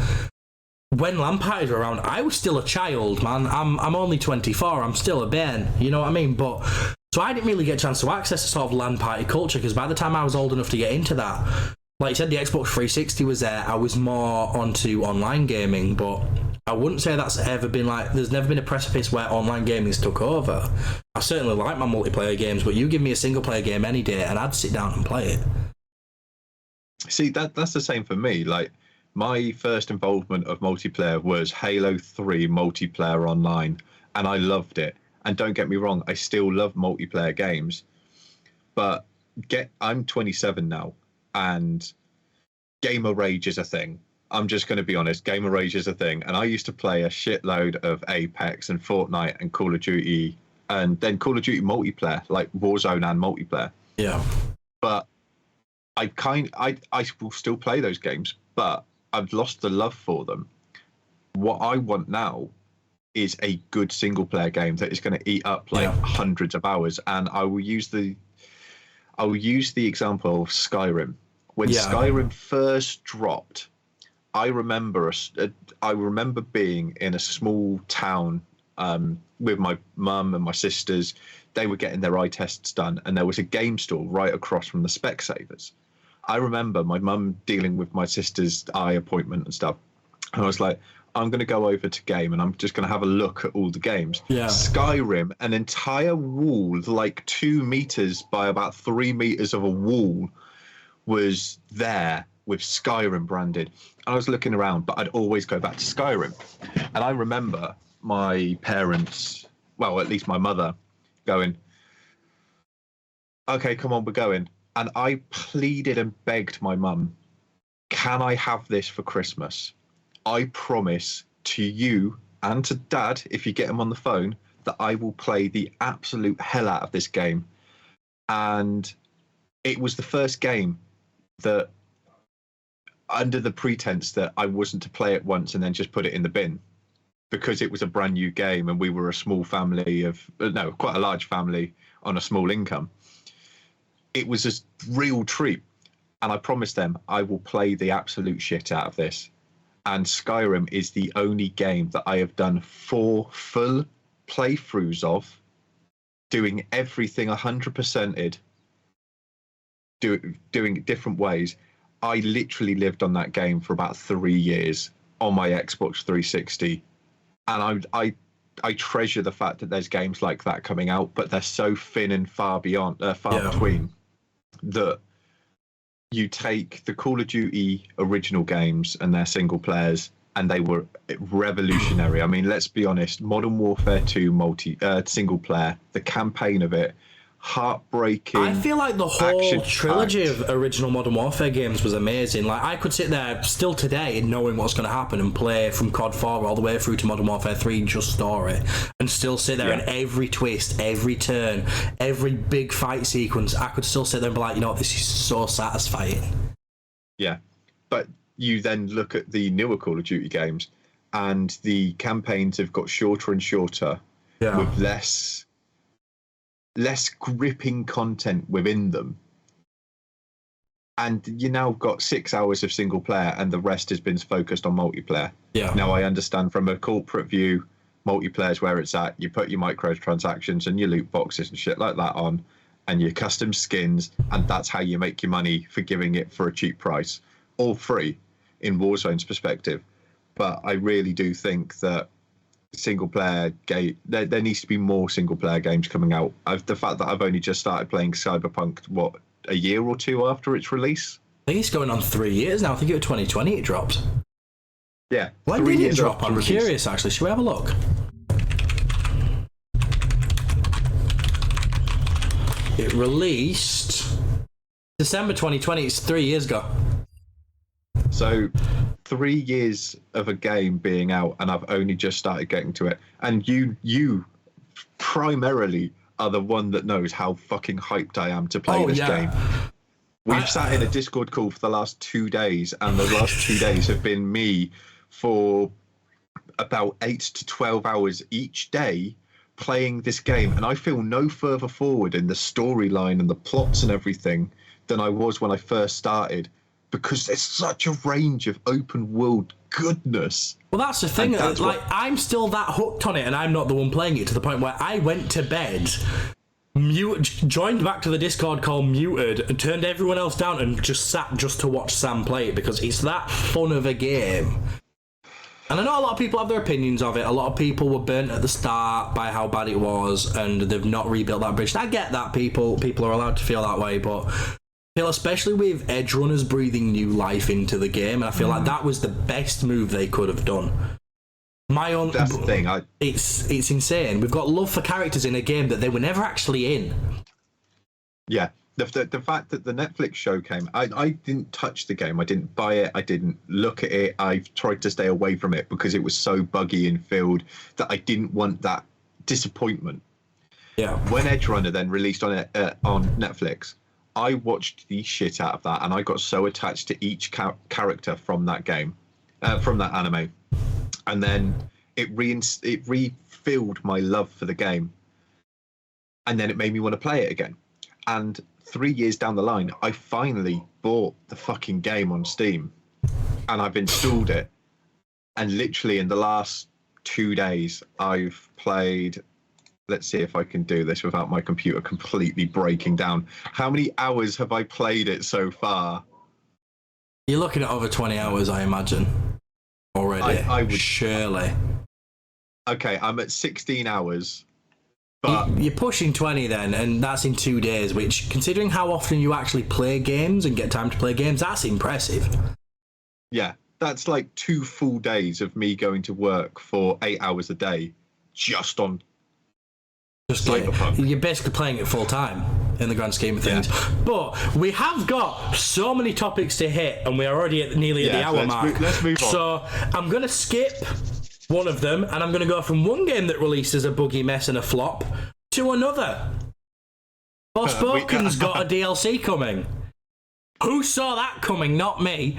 when LAN parties were around, I was still a child, man. I'm only 24, I'm still a bairn, you know what I mean? But so I didn't really get a chance to access the sort of LAN party culture, because by the time I was old enough to get into that, like you said, the Xbox 360 was there. I was more onto online gaming, but I wouldn't say that's ever been like, there's never been a precipice where online gaming's took over. I certainly like my multiplayer games, but you give me a single player game any day and I'd sit down and play it. See, that's the same for me. Like, my first involvement of multiplayer was Halo 3 multiplayer online, and I loved it. And don't get me wrong, I still love multiplayer games, but I'm 27 now, and gamer rage is a thing. I'm just going to be honest, gamer rage is a thing. And I used to play a shitload of Apex and Fortnite and Call of Duty, and then Call of Duty multiplayer, like Warzone and multiplayer. Yeah. But I will still play those games, but I've lost the love for them. What I want now is a good single player game that is going to eat up like hundreds of hours. And I will use the example of Skyrim. When Skyrim first dropped, I remember being in a small town with my mum and my sisters. They were getting their eye tests done, and there was a game store right across from the Specsavers. I remember my mum dealing with my sister's eye appointment and stuff. And I was like, I'm going to go over to game and I'm just going to have a look at all the games. Yeah. Skyrim, an entire wall, like 2 meters by about 3 meters of a wall, was there with Skyrim branded. I was looking around, but I'd always go back to Skyrim. And I remember my parents, well, at least my mother, going, okay, come on, we're going. And I pleaded and begged my mum, can I have this for Christmas? I promise to you and to Dad, if you get him on the phone, that I will play the absolute hell out of this game. And it was the first game that, under the pretense that I wasn't to play it once and then just put it in the bin, because it was a brand new game and we were a small family quite a large family on a small income. It was a real treat. And I promised them I will play the absolute shit out of this. And Skyrim is the only game that I have done 4 full playthroughs of, doing everything 100%ed, doing it different ways. I literally lived on that game for about 3 years on my Xbox 360. And I treasure the fact that there's games like that coming out, but they're so thin and far between, that you take the Call of Duty original games and their single players, and they were revolutionary. I mean, let's be honest, Modern Warfare 2 single player, the campaign of it, heartbreaking. I feel like the whole trilogy of original Modern Warfare games was amazing. Like, I could sit there still today knowing what's going to happen and play from COD 4 all the way through to Modern Warfare 3 just story, and still sit there, and every twist, every turn, every big fight sequence, I could still sit there and be like, you know what, this is so satisfying. Yeah, but you then look at the newer Call of Duty games and the campaigns have got shorter and shorter, with less gripping content within them, and you now got 6 hours of single player and the rest has been focused on multiplayer. Now I understand from a corporate view, multiplayer is where it's at. You put your microtransactions and your loot boxes and shit like that on, and your custom skins, and that's how you make your money for giving it for a cheap price, all free in Warzone's perspective. But I really do think that single player game, there needs to be more single player games coming out. The fact that I've only just started playing Cyberpunk, a year or 2 after its release? I think it's going on 3 years now. I think it was 2020 it dropped. Yeah. When did it drop? I'm curious, actually. Should we have a look? It released December 2020. It's 3 years ago. So 3 years of a game being out, and I've only just started getting to it. And you primarily are the one that knows how fucking hyped I am to play this game. We've sat in a Discord call for the last 2 days, and the last 2 days have been me for about 8 to 12 hours each day playing this game, and I feel no further forward in the storyline and the plots and everything than I was when I first started, because there's such a range of open world goodness. Well, that's the thing. I'm still that hooked on it, and I'm not the one playing it, to the point where I went to bed, joined back to the Discord call muted, and turned everyone else down and just sat just to watch Sam play it, because it's that fun of a game. And I know a lot of people have their opinions of it. A lot of people were burnt at the start by how bad it was, and they've not rebuilt that bridge. And I get that. People are allowed to feel that way, but I feel, especially with edge runners breathing new life into the game, and I feel like that was the best move they could have done. That's the thing. It's insane. We've got love for characters in a game that they were never actually in. Yeah. The fact that the Netflix show came, I didn't touch the game. I didn't buy it. I didn't look at it. I've tried to stay away from it because it was so buggy and filled that I didn't want that disappointment. Yeah. When Edge Runner then released on Netflix, I watched the shit out of that, and I got so attached to each character from that game, from that anime. And then it refilled my love for the game, and then it made me want to play it again. And 3 years down the line, I finally bought the fucking game on Steam, and I've installed it. And literally in the last 2 days, I've played. Let's see if I can do this without my computer completely breaking down. How many hours have I played it so far? You're looking at over 20 hours, I imagine. Already, I would surely. Okay, I'm at 16 hours, but you're pushing 20 then, and that's in 2 days. Which, considering how often you actually play games and get time to play games, that's impressive. Yeah, that's like 2 full days of me going to work for 8 hours a day, just on. You're basically playing it full time in the grand scheme of things. Yeah. But we have got so many topics to hit, and we're already nearly at the hour mark. Let's move on. So I'm going to skip one of them, and I'm going to go from one game that released as a buggy mess and a flop to another. Forespoken's got a DLC coming. Who saw that coming? Not me.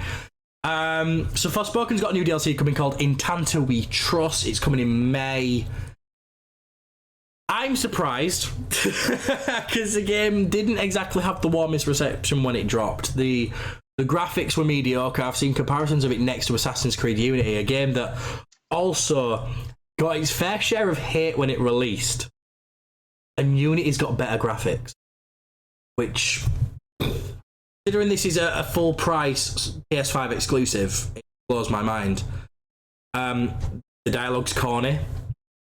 So Forespoken's got a new DLC coming called In Tanto We Trust. It's coming in May. I'm surprised because the game didn't exactly have the warmest reception when it dropped. The graphics were mediocre. I've seen comparisons of it next to Assassin's Creed Unity, a game that also got its fair share of hate when it released. And Unity's got better graphics, which, considering this is a full price PS5 exclusive, it blows my mind. The dialogue's corny.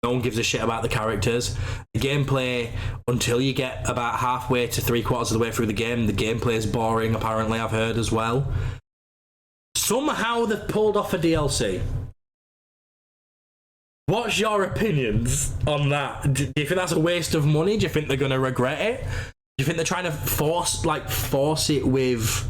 No one gives a shit about the characters. The gameplay, until you get about halfway to 3/4 of the way through the gameplay is boring, apparently, I've heard as well. Somehow they've pulled off a DLC. What's your opinions on that? Do you think that's a waste of money? Do you think they're going to regret it? Do you think they're trying to force it with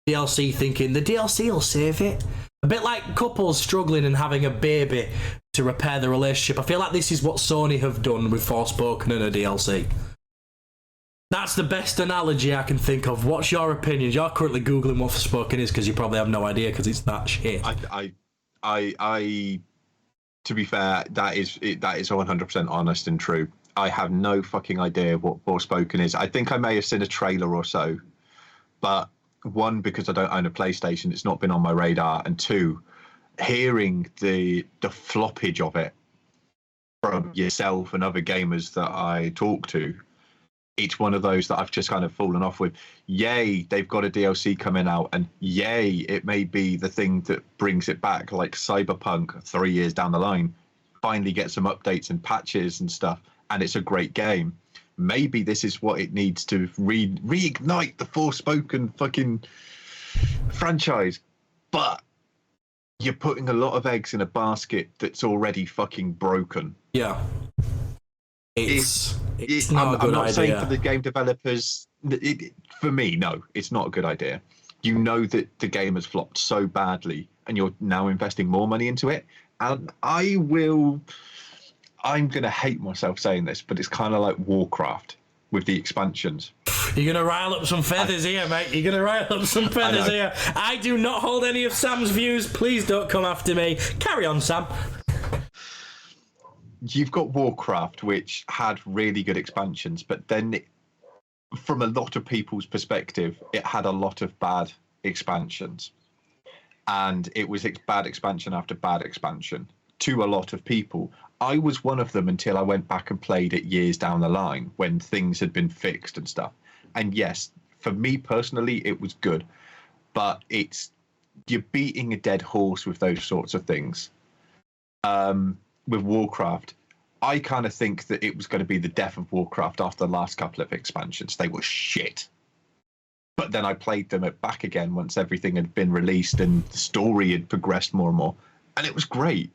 DLC, thinking the DLC will save it? A bit like couples struggling and having a baby to repair the relationship. I feel like this is what Sony have done with Forespoken and a DLC. That's the best analogy I can think of. What's your opinions? You're currently Googling what Forespoken is because you probably have no idea because it's that shit. I to be fair, that is 100% honest and true. I have no fucking idea what Forespoken is. I think I may have seen a trailer or so, but one, because I don't own a PlayStation, it's not been on my radar, and two, hearing the floppage of it from yourself and other gamers that I talk to, it's one of those that I've just kind of fallen off with. Yay, they've got a DLC coming out, and yay, it may be the thing that brings it back, like Cyberpunk 3 years down the line, finally get some updates and patches and stuff, and it's a great game. Maybe this is what it needs to reignite the Forespoken fucking franchise. But you're putting a lot of eggs in a basket that's already fucking broken. Yeah. It's not a good I'm not idea. saying for the game developers. For me, no, it's not a good idea. You know that the game has flopped so badly, and you're now investing more money into it. And I'm going to hate myself saying this, but it's kind of like Warcraft with the expansions. You're going to rile up some feathers here, mate. You're going to rile up some feathers here. I do not hold any of Sam's views. Please don't come after me. Carry on, Sam. You've got Warcraft, which had really good expansions, but then from a lot of people's perspective, it had a lot of bad expansions. And it was bad expansion after bad expansion to a lot of people. I was one of them until I went back and played it years down the line when things had been fixed and stuff. And yes, for me personally, it was good. But you're beating a dead horse with those sorts of things. With Warcraft, I kind of think that it was going to be the death of Warcraft after the last couple of expansions. They were shit. But then I played them back again once everything had been released and the story had progressed more and more. And it was great.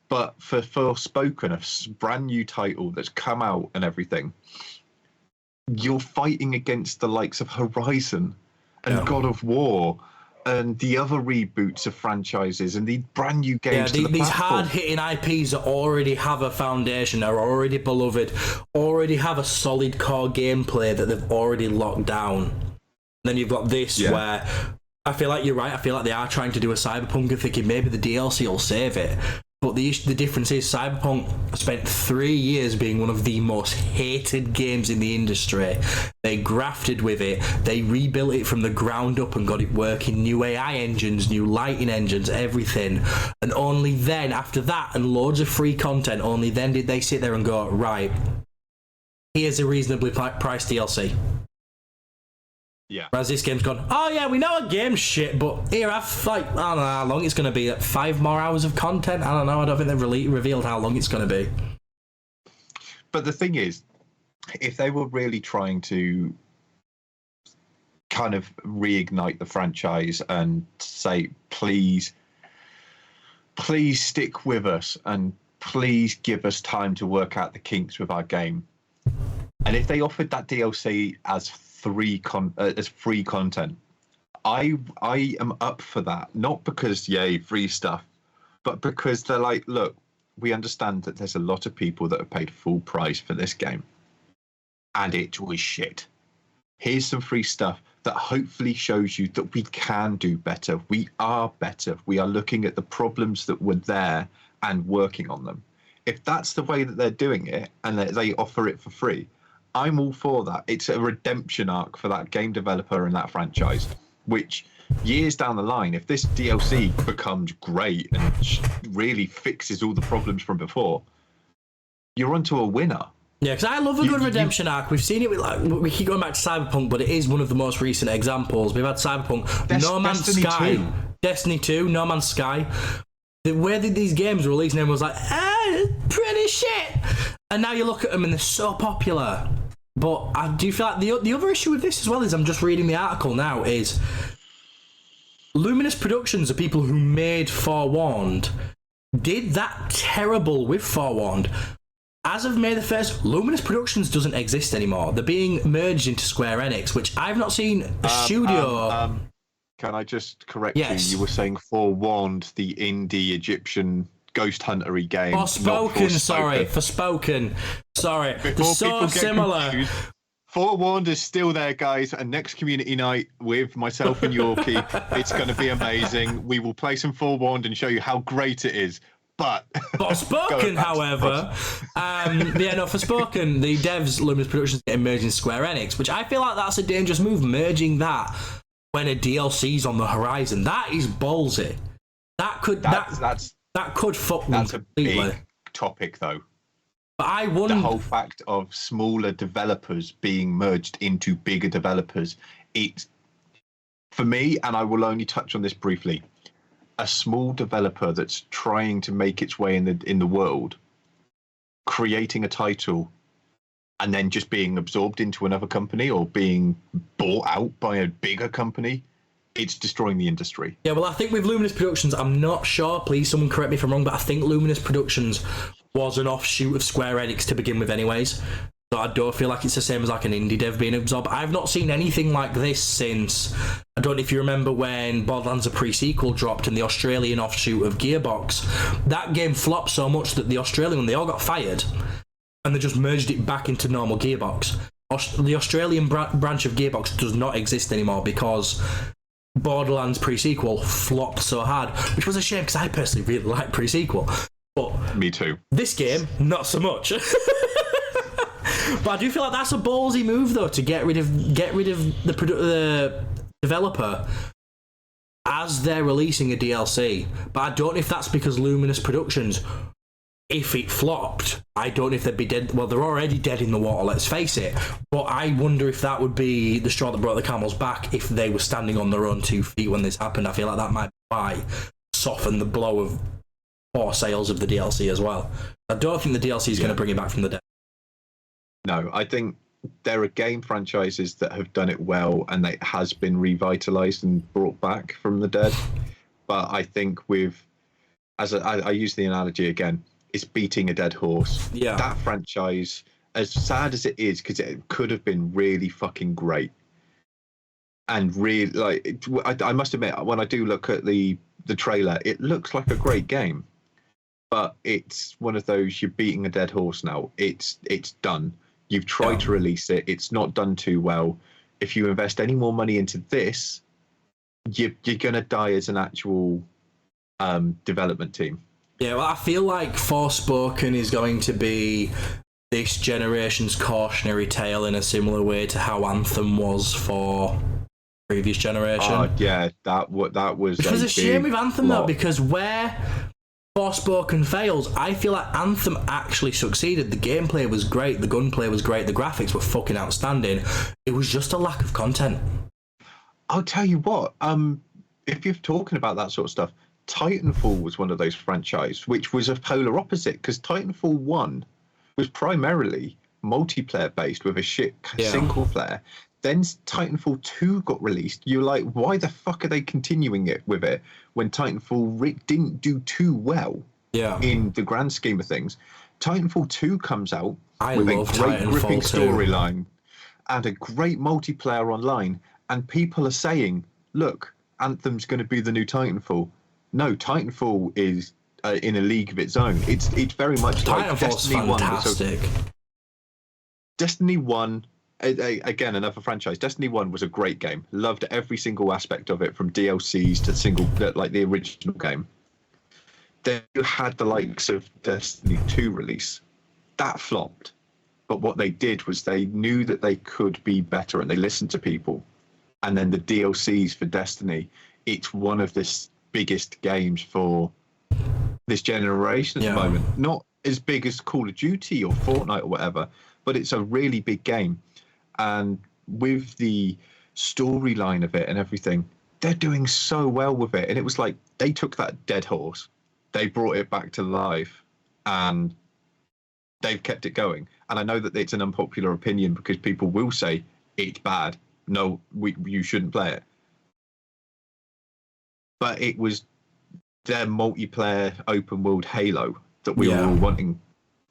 But for Forespoken, a brand new title that's come out and everything, you're fighting against the likes of Horizon and God of War and the other reboots of franchises and the brand new games. These hard-hitting IPs that already have a foundation, are already beloved, already have a solid core gameplay that they've already locked down. And then you've got this where I feel like you're right. I feel like they are trying to do a Cyberpunk and thinking maybe the DLC will save it. But the difference is Cyberpunk spent 3 years being one of the most hated games in the industry. They grafted with it. They rebuilt it from the ground up and got it working. New AI engines, new lighting engines, everything. And only then, after that and loads of free content, only then did they sit there and go, right, here's a reasonably priced DLC. Yeah. Whereas this game's gone, oh yeah, we know a game's shit, but here, I don't know how long it's going to be. 5 more hours of content? I don't know. I don't think they've revealed how long it's going to be. But the thing is, if they were really trying to kind of reignite the franchise and say, please stick with us and please give us time to work out the kinks with our game. And if they offered that DLC as free content, I am up for that. Not because yay free stuff, but because they're like, look, we understand that there's a lot of people that have paid full price for this game, and it was shit. Here's some free stuff that hopefully shows you that we can do better. We are better. We are looking at the problems that were there and working on them. If that's the way that they're doing it and they offer it for free, I'm all for that. It's a redemption arc for that game developer and that franchise, which years down the line, if this DLC becomes great and really fixes all the problems from before, you're onto a winner. Yeah, because I love a good redemption arc. We've seen it with, like, we keep going back to Cyberpunk, but it is one of the most recent examples. We've had Cyberpunk, No Man's Sky, 2. Destiny 2, No Man's Sky. The way that these games were released, and was like, pretty shit. And now you look at them and they're so popular. But I do feel like the other issue with this as well is, I'm just reading the article now, is Luminous Productions, the people who made Forewarned, did that terrible with Forewarned. As of May the 1st, Luminous Productions doesn't exist anymore. They're being merged into Square Enix, which I've not seen a studio... Can I just correct you? You were saying Forewarned, the indie Egyptian ghost hunter-y game. Forspoken, sorry. Forspoken. Sorry. They're so similar. Confused, Forewarned is still there, guys. And next community night with myself and Yorkie, it's going to be amazing. We will play some Forewarned and show you how great it is. But Forspoken, however, Forspoken, the devs, Luminous Productions, get merged in Square Enix, which I feel like that's a dangerous move, merging that when a DLC's on the horizon. That is ballsy. That could fuck them That's a completely. big topic, though. But I wonder, the whole fact of smaller developers being merged into bigger developers. It's, for me, and I will only touch on this briefly, a small developer that's trying to make its way in the world, creating a title, and then just being absorbed into another company or being bought out by a bigger company, it's destroying the industry. Yeah, well, I think with Luminous Productions, I'm not sure, please someone correct me if I'm wrong, but I think Luminous Productions was an offshoot of Square Enix to begin with anyways. So I don't feel like it's the same as like an indie dev being absorbed. I've not seen anything like this since, I don't know if you remember when Borderlands: A Pre-Sequel dropped and the Australian offshoot of Gearbox. That game flopped so much that the Australian, they all got fired and they just merged it back into normal Gearbox. The Australian branch of Gearbox does not exist anymore because Borderlands Pre-Sequel flopped so hard, which was a shame because I personally really like Pre-Sequel. But me too. This game, not so much. But I do feel like that's a ballsy move, though, to get rid of the developer as they're releasing a DLC. But I don't know if that's because Luminous Productions, if it flopped, I don't know if they'd be dead. Well, they're already dead in the water, let's face it. But I wonder if that would be the straw that brought the camel's back if they were standing on their own 2 feet when this happened. I feel like that might soften the blow of poor sales of the DLC as well. I don't think the DLC is going to bring it back from the dead. No, I think there are game franchises that have done it well and it has been revitalized and brought back from the dead. But I think I use the analogy again, it's beating a dead horse. Yeah. That franchise, as sad as it is, because it could have been really fucking great. And really, I must admit, when I do look at the trailer, it looks like a great game. But it's one of those, you're beating a dead horse now. It's done. You've tried to release it. It's not done too well. If you invest any more money into this, you're going to die as an actual development team. Yeah, well, I feel like Forespoken is going to be this generation's cautionary tale in a similar way to how Anthem was for previous generation. Yeah, that was. Which was a shame with Anthem, though, because where Forespoken fails, I feel like Anthem actually succeeded. The gameplay was great, the gunplay was great, the graphics were fucking outstanding. It was just a lack of content. I'll tell you what, if you're talking about that sort of stuff, Titanfall was one of those franchises, which was a polar opposite, because Titanfall 1 was primarily multiplayer based with a shit single player. Then Titanfall 2 got released. You're like, why the fuck are they continuing it with it when Titanfall didn't do too well in the grand scheme of things? Titanfall 2 comes out with a great gripping storyline and a great multiplayer online, and people are saying, look, Anthem's going to be the new Titanfall. No, Titanfall is in a league of its own. It's very much like Destiny 1. Fantastic. Destiny 1... Again, another franchise. Destiny 1 was a great game. Loved every single aspect of it, from DLCs to like the original game. Then you had the likes of Destiny 2 release. That flopped. But what they did was they knew that they could be better and they listened to people. And then the DLCs for Destiny, it's one of the biggest games for this generation at the moment. Not as big as Call of Duty or Fortnite or whatever, but it's a really big game. And with the storyline of it and everything, they're doing so well with it. And it was like they took that dead horse, they brought it back to life, and they've kept it going. And I know that it's an unpopular opinion because people will say it's bad. No, you shouldn't play it. But it was their multiplayer open world Halo that we were all wanting,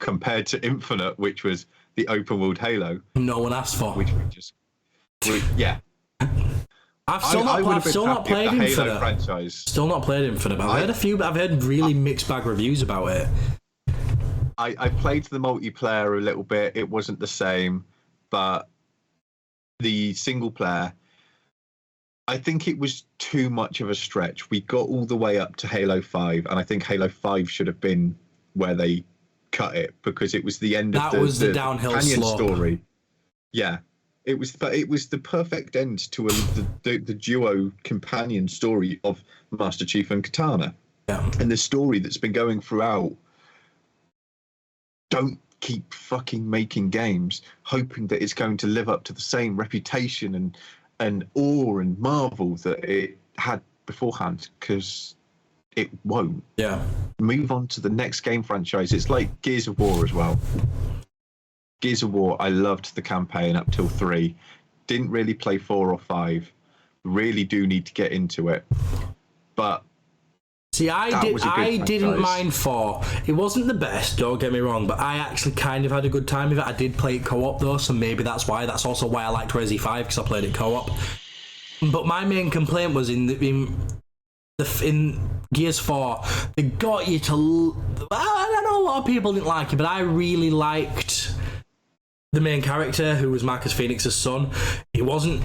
compared to Infinite, which was the open world Halo no one asked for. Which I've still not played Infinite. Franchise. Still not played Infinite. But I've heard really mixed bag reviews about it. I played the multiplayer a little bit. It wasn't the same, but the single player, I think it was too much of a stretch. We got all the way up to Halo 5, and I think Halo 5 should have been where they cut it, because it was the end of the downhill companion slope story. Yeah, it was the perfect end to the duo companion story of Master Chief and Katana. Yeah. And the story that's been going throughout. Don't keep fucking making games hoping that it's going to live up to the same reputation and awe and marvel that it had beforehand, because it won't. Yeah. Move on to the next game franchise. It's like Gears of War as well. Gears of War, I loved the campaign up till 3. Didn't really play 4 or 5. Really do need to get into it. But See, I didn't mind 4. It wasn't the best, don't get me wrong, but I actually kind of had a good time with it. I did play it co-op though, so maybe that's why. That's also why I liked Resi 5, because I played it co-op. But my main complaint was in Gears 4, they got you to... I know a lot of people didn't like it, but I really liked the main character, who was Marcus Phoenix's son. He wasn't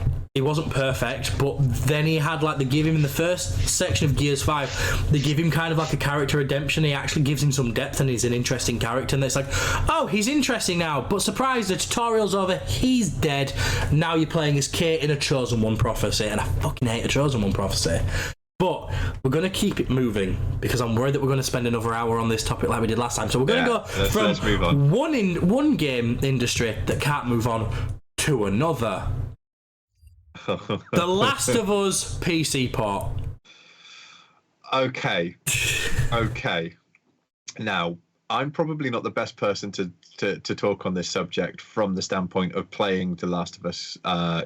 perfect, but then he had, like, they give him in the first section of Gears 5, they give him kind of like a character redemption. He actually gives him some depth, and he's an interesting character, and it's like, oh, he's interesting now, but surprise, the tutorial's over, he's dead. Now you're playing as Kate in a Chosen One prophecy, and I fucking hate a Chosen One prophecy. But we're going to keep it moving, because I'm worried that we're going to spend another hour on this topic like we did last time. So we're going to go let's move on. one game industry that can't move on to another. The Last of Us PC port. Okay. Now, I'm probably not the best person to talk on this subject from the standpoint of playing The Last of Us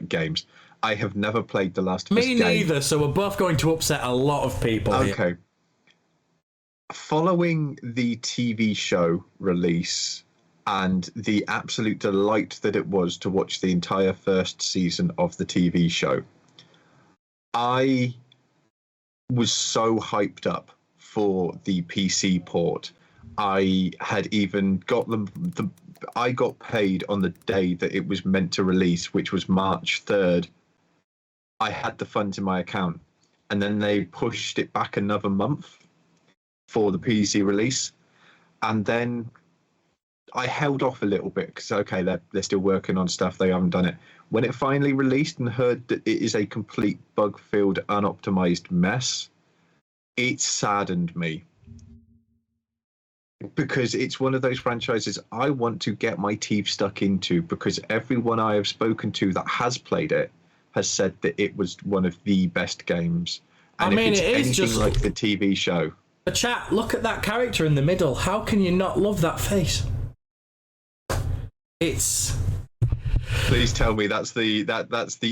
games. I have never played The Last of Us game. Me neither, so we're both going to upset a lot of people here. Okay. Following the TV show release and the absolute delight that it was to watch the entire first season of the TV show, I was so hyped up for the PC port. I had even got I got paid on the day that it was meant to release, which was March 3rd. I had the funds in my account, and then they pushed it back another month for the PC release, and then I held off a little bit because, okay, they're still working on stuff, they haven't done it. When it finally released and heard that it is a complete bug-filled, unoptimized mess, it saddened me, because it's one of those franchises I want to get my teeth stuck into, because everyone I have spoken to that has played it has said that it was one of the best games. And if it's anything just like the TV show. The chat, look at that character in the middle. How can you not love that face? It's... Please tell me that's the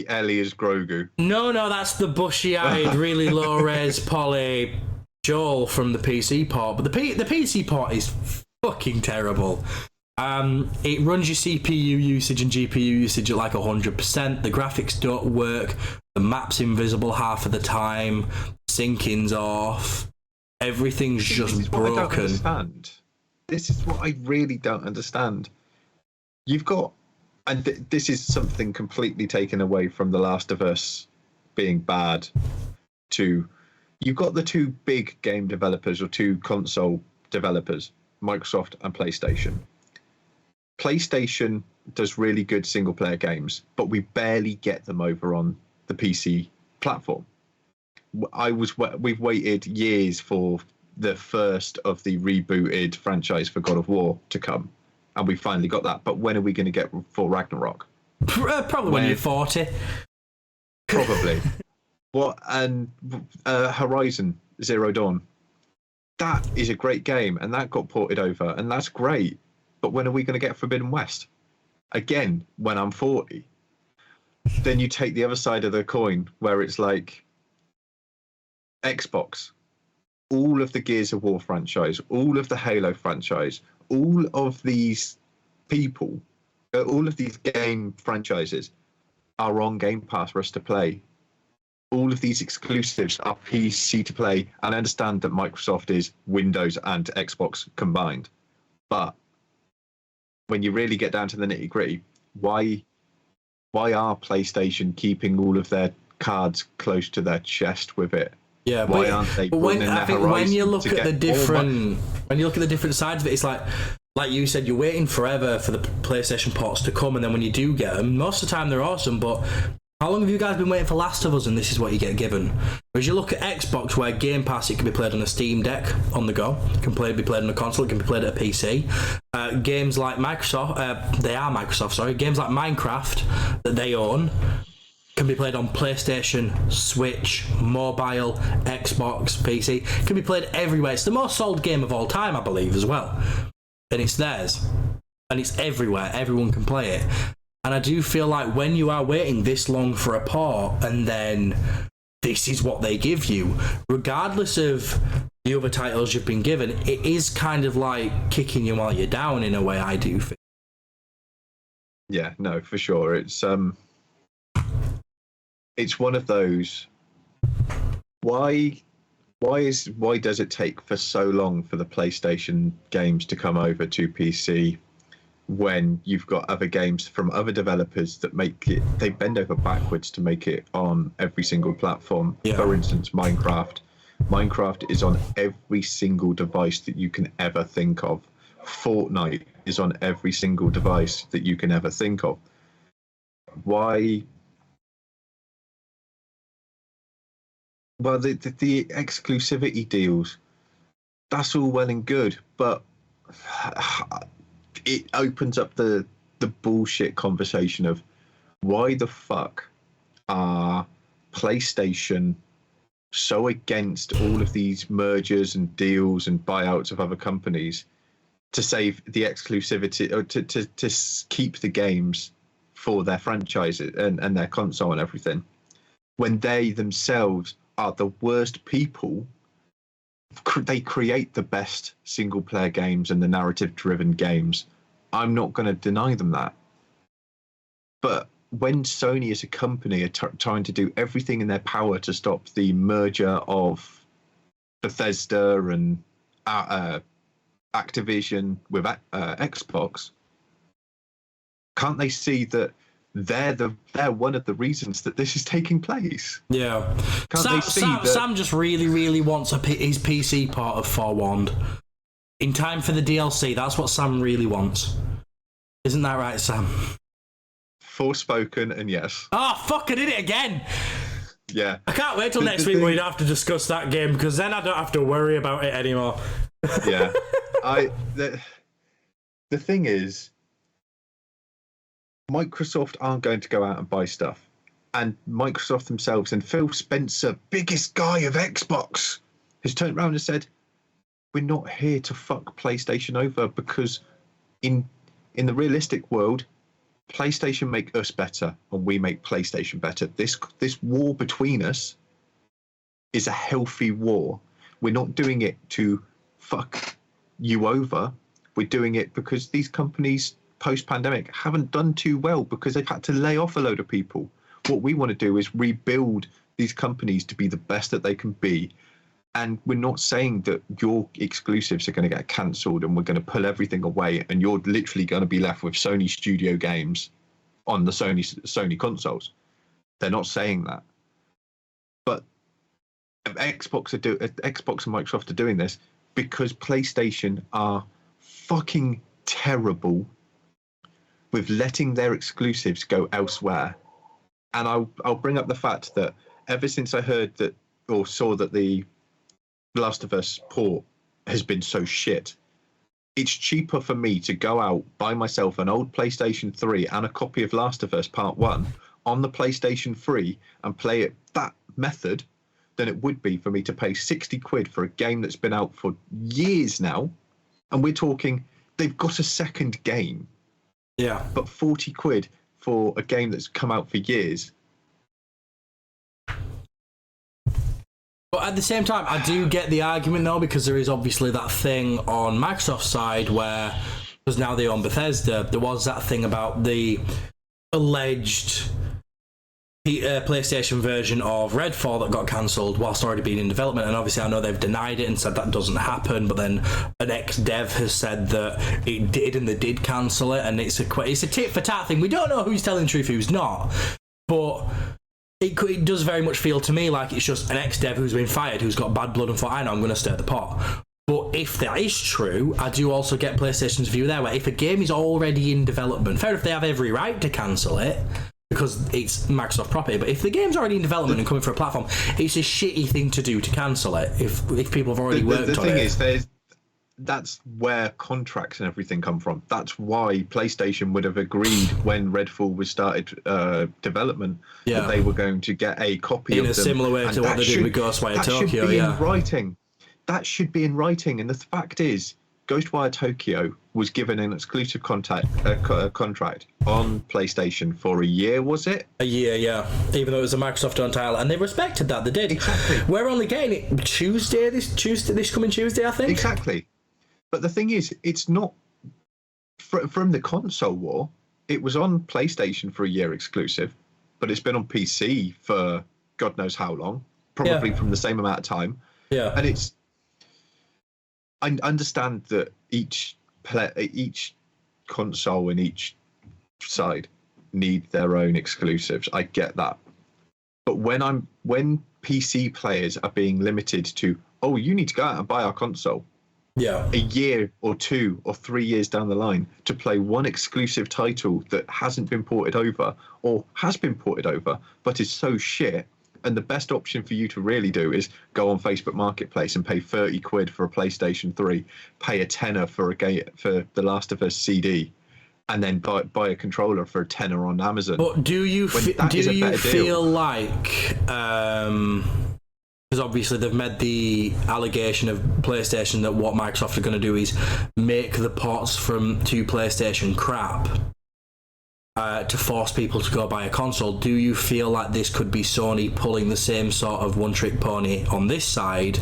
Ellie as Grogu. No, that's the bushy-eyed, really low-res poly Joel from the PC port. But the PC port is fucking terrible. It runs your CPU usage and GPU usage at like 100%. The graphics don't work. The map's invisible half of the time. Syncing's off. Everything's just broken. I don't understand. This is what I really don't understand. You've got, and this is something completely taken away from The Last of Us being bad, to you've got the two big game developers or two console developers, Microsoft and PlayStation. PlayStation does really good single player games, but we barely get them over on the PC platform. We've waited years for the first of the rebooted franchise for God of War to come, and we finally got that. But when are we going to get for Ragnarok? Probably when you're 40. Probably. And Horizon Zero Dawn. That is a great game, and that got ported over, and that's great. But when are we going to get Forbidden West? Again, when I'm 40. Then you take the other side of the coin, where it's like Xbox, all of the Gears of War franchise, all of the Halo franchise, all of these people, all of these game franchises are on Game Pass for us to play. All of these exclusives are PC to play, and I understand that Microsoft is Windows and Xbox combined. But when you really get down to the nitty-gritty, why are PlayStation keeping all of their cards close to their chest with it? Yeah, why aren't they broadening their horizon? When you look at the different sides of it, it's like you said, you're waiting forever for the PlayStation ports to come, and then when you do get them, most of the time they're awesome, but how long have you guys been waiting for Last of Us, and this is what you get given? Whereas you look at Xbox, where Game Pass, it can be played on a Steam Deck on the go, it can be played on a console, it can be played at a PC. Games like Microsoft, games like Minecraft that they own can be played on PlayStation, Switch, mobile, Xbox, PC. It can be played everywhere. It's the most sold game of all time, I believe, as well. And it's theirs. And it's everywhere. Everyone can play it. And I do feel like when you are waiting this long for a port, and then this is what they give you, regardless of the other titles you've been given. It is kind of like kicking you while you're down in a way, I do think. Yeah, no, for sure. It's one of those. Why does it take for so long for the PlayStation games to come over to PC when you've got other games from other developers that they bend over backwards to make it on every single platform? Yeah. For instance, Minecraft is on every single device that you can ever think of. Fortnite is on every single device that you can ever think of. Why? Well, the exclusivity deals, that's all well and good, but it opens up the bullshit conversation of why the fuck are PlayStation so against all of these mergers and deals and buyouts of other companies to save the exclusivity, or to keep the games for their franchises and their console and everything, when they themselves are the worst people. They create the best single player games and the narrative driven games. I'm not going to deny them that. But when Sony as a company are trying to do everything in their power to stop the merger of Bethesda and Activision with Xbox, can't they see that they're one of the reasons that this is taking place? Yeah. Sam just really wants his PC part of Forewarned in time for the DLC. That's what Sam really wants. Isn't that right, Sam? Forespoken, and yes. Oh, fuck, I did it again! Yeah. I can't wait till next week when we don't have to discuss that game, because then I don't have to worry about it anymore. Yeah. The thing is, Microsoft aren't going to go out and buy stuff. And Microsoft themselves and Phil Spencer, biggest guy of Xbox, has turned around and said, we're not here to fuck PlayStation over, because in the realistic world, PlayStation make us better and we make PlayStation better. This war between us is a healthy war. We're not doing it to fuck you over. We're doing it because these companies post-pandemic haven't done too well because they've had to lay off a load of people. What we want to do is rebuild these companies to be the best that they can be. And we're not saying that your exclusives are going to get cancelled and we're going to pull everything away and you're literally going to be left with Sony Studio games on the Sony consoles. They're not saying that. But Xbox and Microsoft are doing this because PlayStation are fucking terrible with letting their exclusives go elsewhere. And I'll bring up the fact that ever since I heard that or saw that the Last of Us port has been so shit, it's cheaper for me to go out, buy myself an old PlayStation 3 and a copy of Last of Us Part 1 on the PlayStation 3 and play it that method than it would be for me to pay 60 quid for a game that's been out for years now. And we're talking, they've got a second game. Yeah. But 40 quid for a game that's come out for years. But at the same time, I do get the argument, though, because there is obviously that thing on Microsoft's side where, because now they own Bethesda, there was that thing about the alleged PlayStation version of Redfall that got cancelled whilst already being in development. And obviously, I know they've denied it and said that doesn't happen. But then an ex-dev has said that it did, and they did cancel it. And it's a tit for tat thing. We don't know who's telling the truth, who's not. But it does very much feel to me like it's just an ex-dev who's been fired, who's got bad blood and thought, I know, I'm going to stir the pot. But if that is true, I do also get PlayStation's view there, where if a game is already in development, fair enough, they have every right to cancel it because it's Microsoft property, but if the game's already in development and coming for a platform, it's a shitty thing to do to cancel it if people have already worked on it. The thing is, that's where contracts and everything come from. That's why PlayStation would have agreed when Redfall was started development that they were going to get a copy of them. In a similar way to what they did with Ghostwire Tokyo, in writing. That should be in writing. And the fact is, Ghostwire Tokyo was given an exclusive contract on PlayStation for a year, was it? A year, yeah. Even though it was a Microsoft-owned title, and they respected that. They did. Exactly. We're only getting it this coming Tuesday, I think. Exactly. But the thing is, it's not from the console war. It was on PlayStation for a year exclusive, but it's been on PC for God knows how long, probably from the same amount of time. Yeah. And I understand that each console and each side need their own exclusives. I get that. But when PC players are being limited to, oh, you need to go out and buy our console. Yeah. A year or 2 or 3 years down the line to play one exclusive title that hasn't been ported over or has been ported over but is so shit. And the best option for you to really do is go on Facebook Marketplace and pay 30 quid for a PlayStation 3, pay a tenner for for The Last of Us CD, and then buy a controller for a tenner on Amazon. But do you feel like, because obviously they've made the allegation of PlayStation that what Microsoft are going to do is make the ports to PlayStation crap, to force people to go buy a console. Do you feel like this could be Sony pulling the same sort of one-trick pony on this side,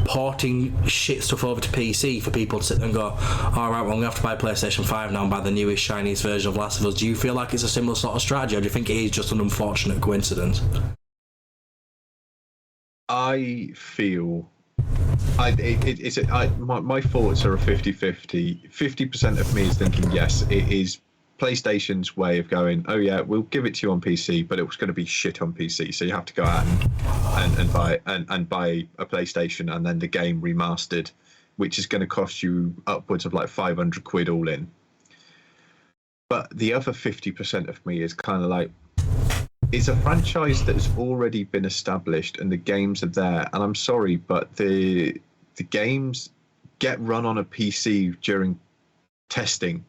porting shit stuff over to PC for people to sit there and go, all right, well, I'm going to have to buy PlayStation 5 now and buy the newest, shiniest version of Last of Us? Do you feel like it's a similar sort of strategy, or do you think it is just an unfortunate coincidence? I feel my thoughts are a 50-50. 50% of me is thinking, yes, it is PlayStation's way of going, oh yeah, we'll give it to you on PC, but it was going to be shit on PC, so you have to go out and buy a PlayStation and then the game remastered, which is going to cost you upwards of like 500 quid all in. But the other 50% of me is kind of like, it's a franchise that's already been established and the games are there, and I'm sorry, but the games get run on a PC during testing.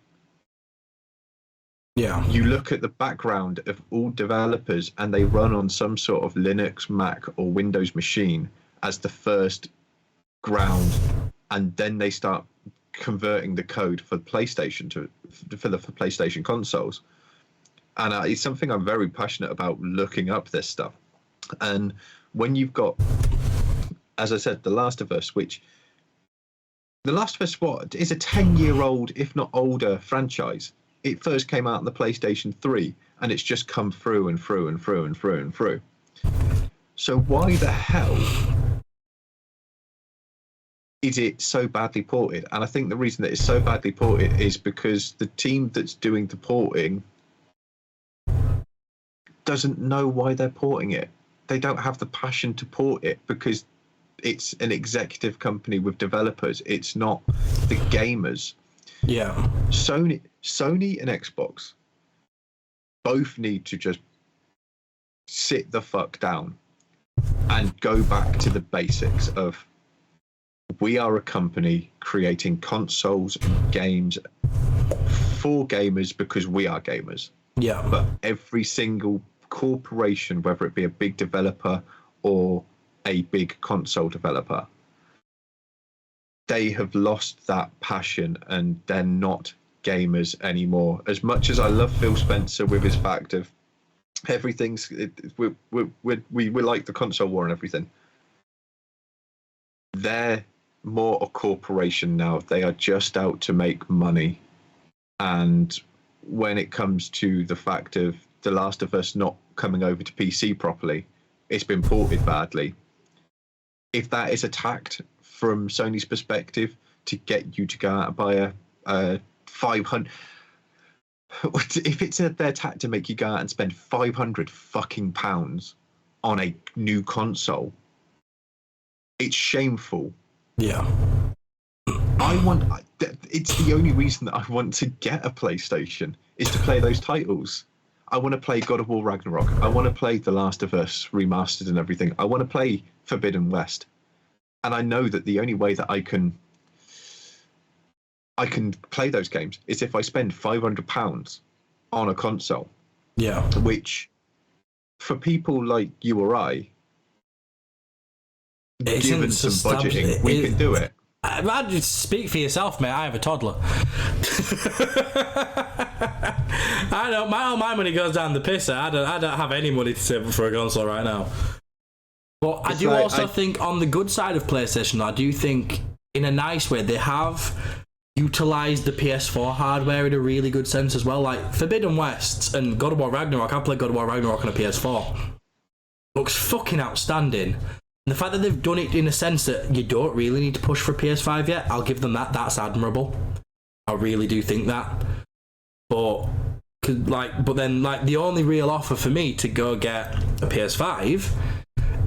Yeah. You look at the background of all developers and they run on some sort of Linux, Mac, or Windows machine as the first ground, and then they start converting the code for PlayStation for PlayStation consoles. And it's something I'm very passionate about, looking up this stuff. And when you've got, as I said, The Last of Us, which The Last of Us is a 10-year-old, if not older, franchise. It first came out on the PlayStation 3, and it's just come through and through and through and through and through. So why the hell is it so badly ported? And I think the reason that it's so badly ported is because the team that's doing the porting doesn't know why they're porting it. They don't have the passion to port it because it's an executive company with developers. It's not the gamers. Yeah. Sony and Xbox both need to just sit the fuck down and go back to the basics of, we are a company creating consoles and games for gamers because we are gamers. Yeah. But every single corporation, whether it be a big developer or a big console developer, they have lost that passion and they're not gamers anymore. As much as I love Phil Spencer with his fact of we like the console war and everything, they're more a corporation now. They are just out to make money. And when it comes to the fact of The Last of Us not coming over to PC properly, it's been ported badly. If that is attacked from Sony's perspective to get you to go out and buy a 500, if it's their attack to make you go out and spend 500 fucking pounds on a new console, it's shameful. Yeah. It's the only reason that I want to get a PlayStation is to play those titles. I want to play God of War Ragnarok. I want to play The Last of Us remastered and everything. I want to play Forbidden West. And I know that the only way that I can play those games is if I spend £500 on a console. Yeah. Which, for people like you or I, given some budgeting, we can do it. I'd just speak for yourself, mate. I have a toddler. I don't. All my money goes down the pisser. I don't have any money to save up for a console right now. But I do also think on the good side of PlayStation, I do think in a nice way they have utilised the PS4 hardware in a really good sense as well. Like Forbidden West and God of War Ragnarok. I played God of War Ragnarok on a PS4. Looks fucking outstanding. And the fact that they've done it in a sense that you don't really need to push for PS5 yet, I'll give them that. That's admirable. I really do think that. But then the only real offer for me to go get a PS5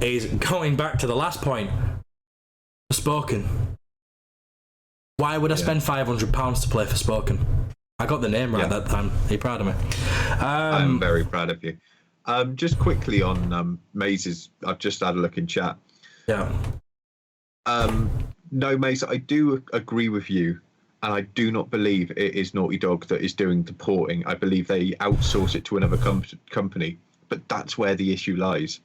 is going back to the last point. Forespoken. Why would I spend £500 to play Forespoken? I got the name right that time. Are you proud of me? I'm very proud of you. Just quickly on Maze's, I've just had a look in chat. Yeah. No, Maze, I do agree with you, and I do not believe it is Naughty Dog that is doing the porting. I believe they outsource it to another company, but that's where the issue lies.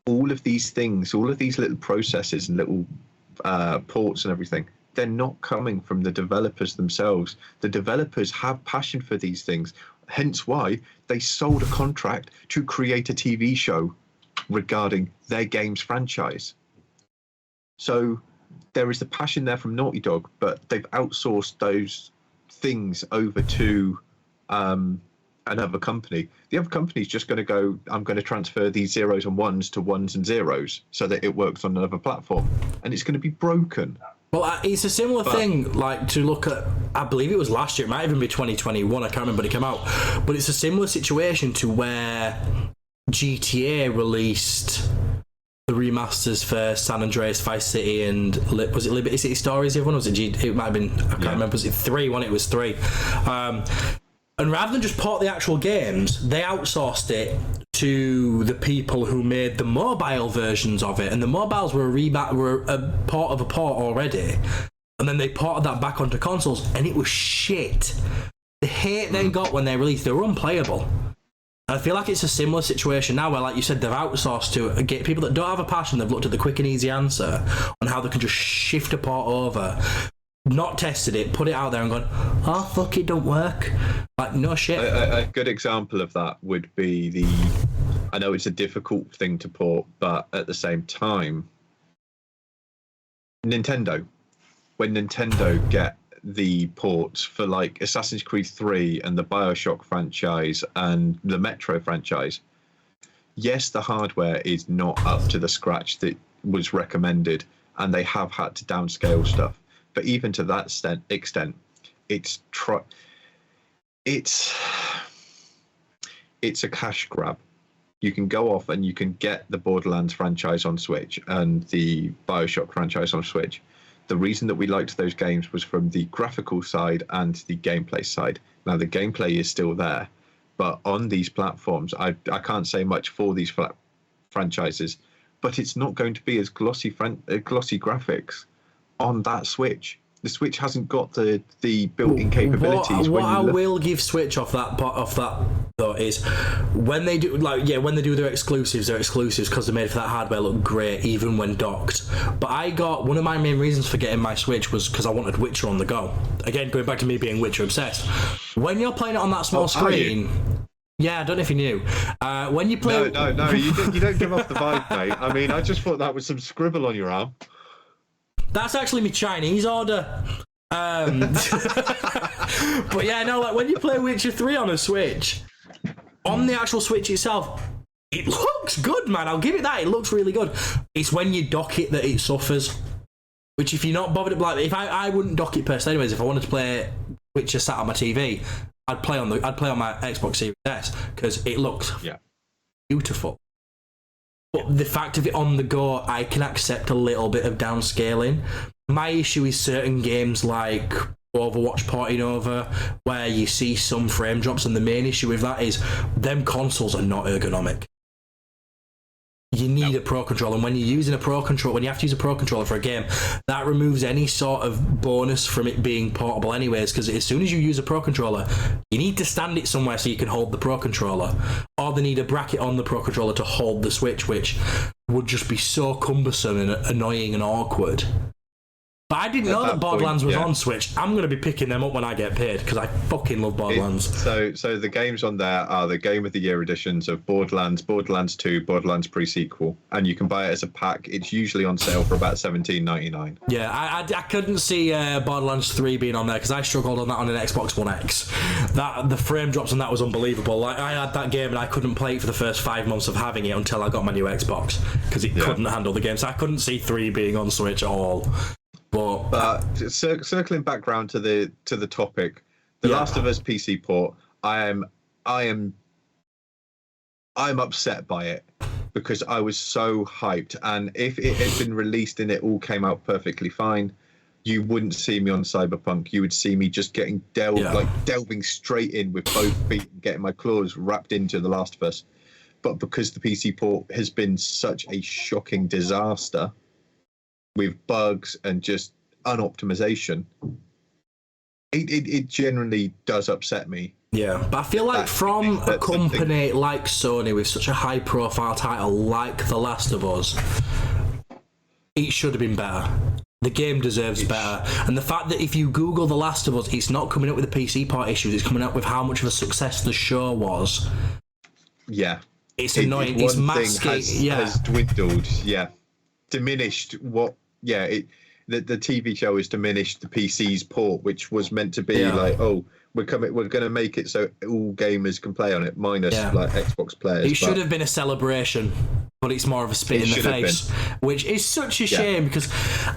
All of these things, all of these little processes and little ports and everything, they're not coming from the developers themselves. The developers have passion for these things, hence why they sold a contract to create a TV show regarding their game's franchise. So there is the passion there from Naughty Dog, but they've outsourced those things over to another company. The other company is just going to go, I'm going to transfer these zeros and ones to ones and zeros so that it works on another platform, and it's going to be broken. Well, it's a similar thing, like, to look at, I believe it was last year, it might even be 2021, I can't remember when it came out, but it's a similar situation to where GTA released the remasters for San Andreas, Vice City, and was it Liberty City Stories? Everyone was it? It might have been. I can't remember. Was it 3? It was 3. And rather than just port the actual games, they outsourced it to the people who made the mobile versions of it, and the mobiles were a port of a port already, and then they ported that back onto consoles, and it was shit. The hate they got when they released, they were unplayable. I feel like it's a similar situation now where, like you said, they've outsourced to get people that don't have a passion. They've looked at the quick and easy answer on how they can just shift a port over, not tested it, put it out there and gone, oh, fuck, it don't work. Like, no shit. A good example of that would be I know it's a difficult thing to port, but at the same time, Nintendo. When Nintendo get the ports for like Assassin's Creed 3 and the BioShock franchise and the Metro franchise, yes, the hardware is not up to the scratch that was recommended, and they have had to downscale stuff. But even to that extent, it's a cash grab. You can go off and you can get the Borderlands franchise on Switch and the BioShock franchise on Switch. The reason that we liked those games was from the graphical side and the gameplay side. Now, the gameplay is still there, but on these platforms, I can't say much for these franchises, but it's not going to be as glossy graphics on that Switch. The Switch hasn't got the built-in capabilities. What I will give Switch off that though is when they do when they do their exclusives because they're made for that hardware look great even when docked. But I got one of my main reasons for getting my Switch was because I wanted Witcher on the go. Again, going back to me being Witcher obsessed. When you're playing it on that small screen. Yeah, I don't know if you knew. When you play, no, you don't give off the vibe, mate. I mean, I just thought that was some scribble on your arm. That's actually my Chinese order. But yeah, no, like when you play Witcher 3 on a Switch, on the actual Switch itself, it looks good, man. I'll give it that. It looks really good. It's when you dock it that it suffers. Which, if you're not bothered, like, if I wouldn't dock it personally, anyways. If I wanted to play Witcher sat on my TV, I'd play on my Xbox Series S because it looks beautiful. But the fact of it on the go, I can accept a little bit of downscaling. My issue is certain games like Overwatch porting over, where you see some frame drops, and the main issue with that is them consoles are not ergonomic. You need a Pro Controller, and when you're using a Pro Controller, when you have to use a Pro Controller for a game, that removes any sort of bonus from it being portable anyways, because as soon as you use a Pro Controller, you need to stand it somewhere so you can hold the Pro Controller, or they need a bracket on the Pro Controller to hold the Switch, which would just be so cumbersome and annoying and awkward. But I didn't know that Borderlands was on Switch. I'm going to be picking them up when I get paid because I fucking love Borderlands. So the games on there are the Game of the Year editions of Borderlands, Borderlands 2, Borderlands pre-sequel, and you can buy it as a pack. It's usually on sale for about $17.99. Yeah, I couldn't see Borderlands 3 being on there because I struggled on that on an Xbox One X. The frame drops on that was unbelievable. Like, I had that game and I couldn't play it for the first 5 months of having it until I got my new Xbox because it couldn't handle the game. So I couldn't see 3 being on Switch at all. But circling back round to the topic, The Last of Us PC port, I'm upset by it because I was so hyped, and if it had been released and it all came out perfectly fine, you wouldn't see me on Cyberpunk. You would see me just getting delving straight in with both feet and getting my claws wrapped into The Last of Us. But because the PC port has been such a shocking disaster with bugs and just unoptimization, it generally does upset me. Yeah, but I feel like from a company like Sony with such a high-profile title like The Last of Us, it should have been better. The game deserves better. And the fact that if you Google The Last of Us, it's not coming up with the PC port issues, it's coming up with how much of a success the show was. Yeah. It's annoying. It's masking. Has dwindled, diminished what... Yeah, the TV show has diminished the PC's port, which was meant to be like, oh, we're going to make it so all gamers can play on it, minus like Xbox players. It should have been a celebration, but it's more of a spit in the face, which is such a shame because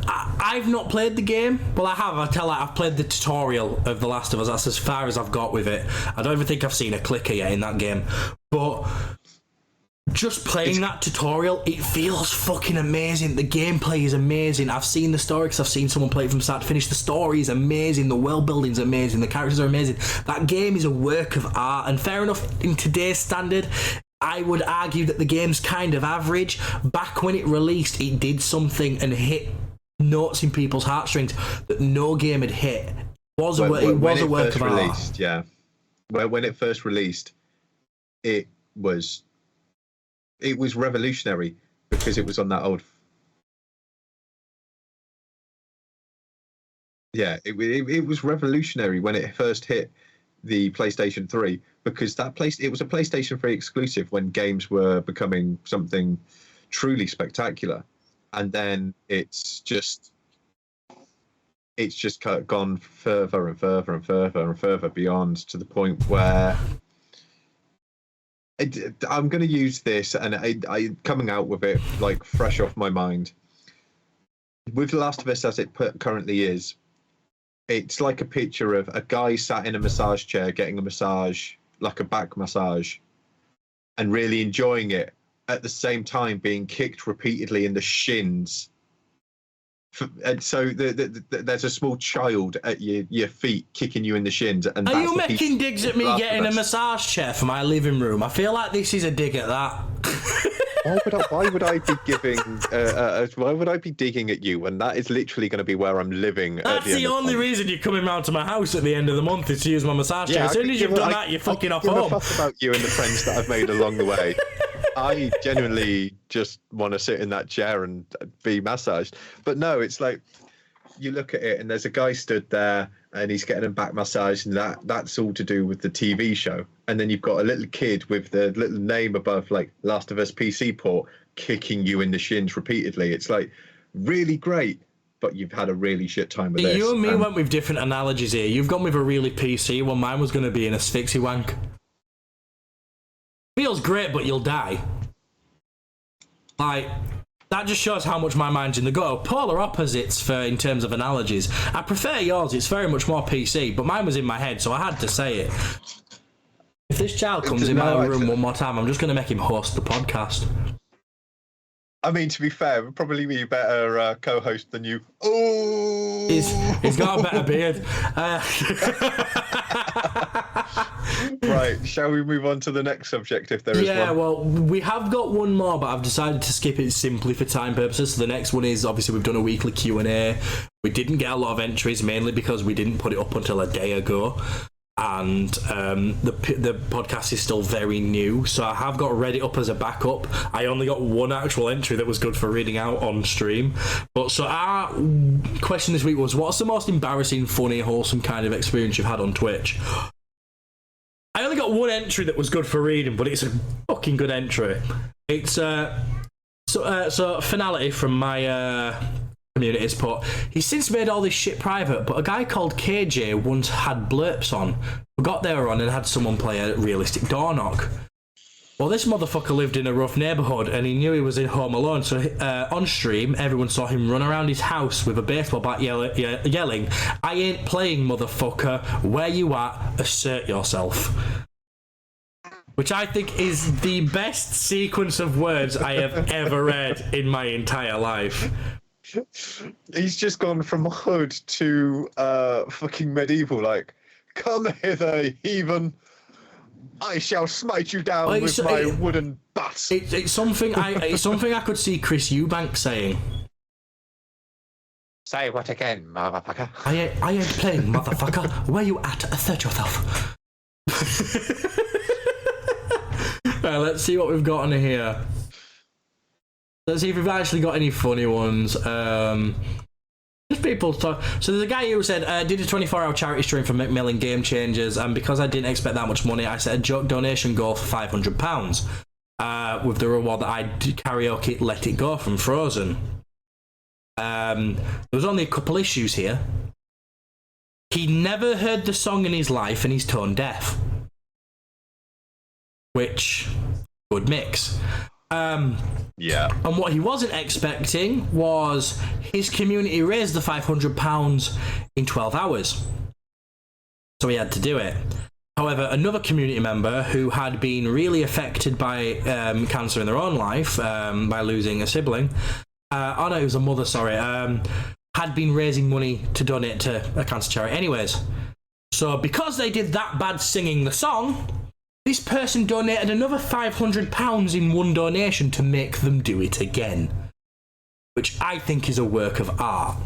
I've not played the game. Well, I have. I've played the tutorial of The Last of Us. That's as far as I've got with it. I don't even think I've seen a clicker yet in that game, but just playing that tutorial, it feels fucking amazing. The gameplay is amazing. I've seen the story because I've seen someone play it from start to finish. The story is amazing. The world building's amazing. The characters are amazing. That game is a work of art. And fair enough, in today's standard, I would argue that the game's kind of average. Back when it released, it did something and hit notes in people's heartstrings that no game had hit. It was a work of art. Yeah. When it first released, it was revolutionary because it was on that old. Yeah, it was revolutionary when it first hit the PlayStation 3 because it was a PlayStation 3 exclusive when games were becoming something truly spectacular, and then it's just gone further and further and further and further beyond to the point where. I'm going to use this, and I coming out with it like fresh off my mind. With The Last of Us as it currently is, it's like a picture of a guy sat in a massage chair getting a massage, like a back massage, and really enjoying it, at the same time being kicked repeatedly in the shins. And so there's a small child at your feet kicking you in the shins. And are you making digs at me getting a massage chair for my living room? I feel like this is a dig at that. Why would I be giving? Why would I be digging at you when that is literally going to be where I'm living? That's the only reason you're coming round to my house at the end of the month is to use my massage chair. As soon as you've done that, you're fucking off home. I fuss about you and the friends that I've made along the way. I genuinely just want to sit in that chair and be massaged. But no, it's like you look at it and there's a guy stood there and he's getting a back massage, and that's all to do with the TV show. And then you've got a little kid with the little name above, like Last of Us PC port, kicking you in the shins repeatedly. It's like really great, but you've had a really shit time with this. You and me went with different analogies here. You've gone with a really PC one. Mine was going to be an asphyxie wank. Feels great, but you'll die. Like, that just shows how much my mind's in the gutter. Polar opposites in terms of analogies. I prefer yours. It's very much more PC, but mine was in my head, so I had to say it. If this child comes in my room one more time, I'm just going to make him host the podcast. I mean, to be fair, it would probably be a better co-host than you. Oh, he's got a better beard. Right, shall we move on to the next subject if there is one? Yeah, well, we have got one more, but I've decided to skip it simply for time purposes. So the next one is, obviously, we've done a weekly Q&A. We didn't get a lot of entries, mainly because we didn't put it up until a day ago. and the podcast is still very new, so I have got Reddit up as a backup. I only got one actual entry that was good for reading out on stream. But so our question this week was, what's the most embarrassing, funny, wholesome kind of experience you've had on Twitch? I only got one entry that was good for reading, but it's a fucking good entry. It's so Finality from my community has put, he's since made all this shit private, but a guy called KJ once had blurps on, forgot they were on, and had someone play a realistic door knock. Well, this motherfucker lived in a rough neighbourhood and he knew he was in home alone, so on stream everyone saw him run around his house with a baseball bat yelling, "I ain't playing, motherfucker, where you at, assert yourself." Which I think is the best sequence of words I have ever read in my entire life. He's just gone from hood to fucking medieval, like, "Come hither, heathen. I shall smite you down with my wooden bat." It's something I could see Chris Eubank saying. Say what again, motherfucker? I ain't playing, motherfucker. Where you at? Assert yourself. Right, let's see what we've got on here. Let's see if we've actually got any funny ones. Just people talk. So there's a guy who said, did a 24-hour charity stream for Macmillan Game Changers, and because I didn't expect that much money, I set a joke donation goal for £500 with the reward that I did karaoke Let It Go from Frozen. There was only a couple issues here. He never heard the song in his life and he's tone deaf. Which, good mix. Yeah. And what he wasn't expecting was his community raised the £500 in 12 hours. So he had to do it. However, another community member who had been really affected by cancer in their own life, by losing a sibling, oh no, it was a mother, sorry, had been raising money to donate to a cancer charity anyways. So because they did that bad singing the song, this person donated another £500 in one donation to make them do it again, which I think is a work of art.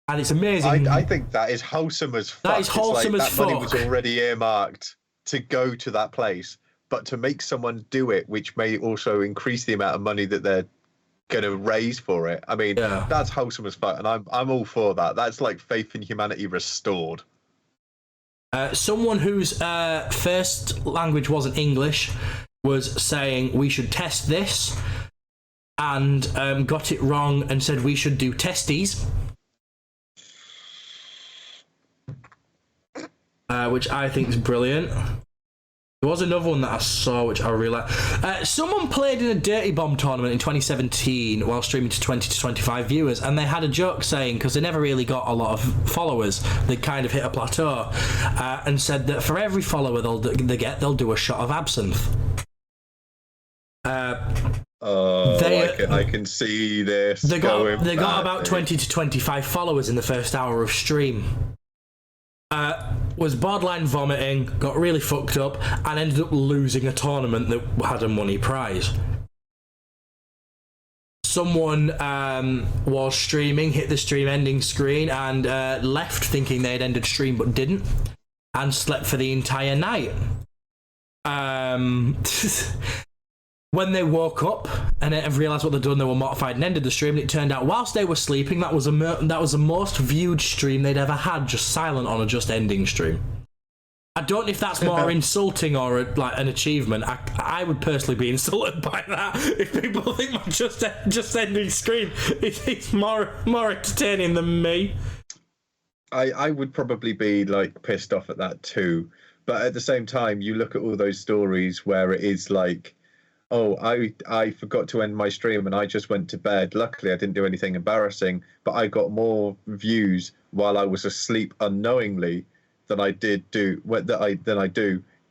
And it's amazing. I think that is wholesome as fuck. That is wholesome as fuck. That money was already earmarked to go to that place, but to make someone do it, which may also increase the amount of money that they're going to raise for it. I mean, that's wholesome as fuck, and I'm all for that. That's like faith in humanity restored. Someone whose first language wasn't English was saying we should test this, and got it wrong and said we should do testes, which I think is brilliant. There was another one that I saw which I really like. Someone played in a Dirty Bomb tournament in 2017 while streaming to 20 to 25 viewers, and they had a joke saying, because they never really got a lot of followers, they kind of hit a plateau, and said that for every follower they'll do a shot of absinthe. I can see this. They got about 20 to 25 followers in the first hour of stream. Was borderline vomiting, got really fucked up, and ended up losing a tournament that had a money prize. Someone was streaming, hit the stream ending screen, and left thinking they had ended stream but didn't, and slept for the entire night. When they woke up and realised what they'd done, they were mortified and ended the stream. And it turned out, whilst they were sleeping, that was the most viewed stream they'd ever had, just silent on a just ending stream. I don't know if that's more insulting or like an achievement. I would personally be insulted by that. If people think my just ending stream is more entertaining than me. I would probably be like pissed off at that too. But at the same time, you look at all those stories where it is like, oh, I forgot to end my stream and I just went to bed. Luckily, I didn't do anything embarrassing, but I got more views while I was asleep unknowingly than I do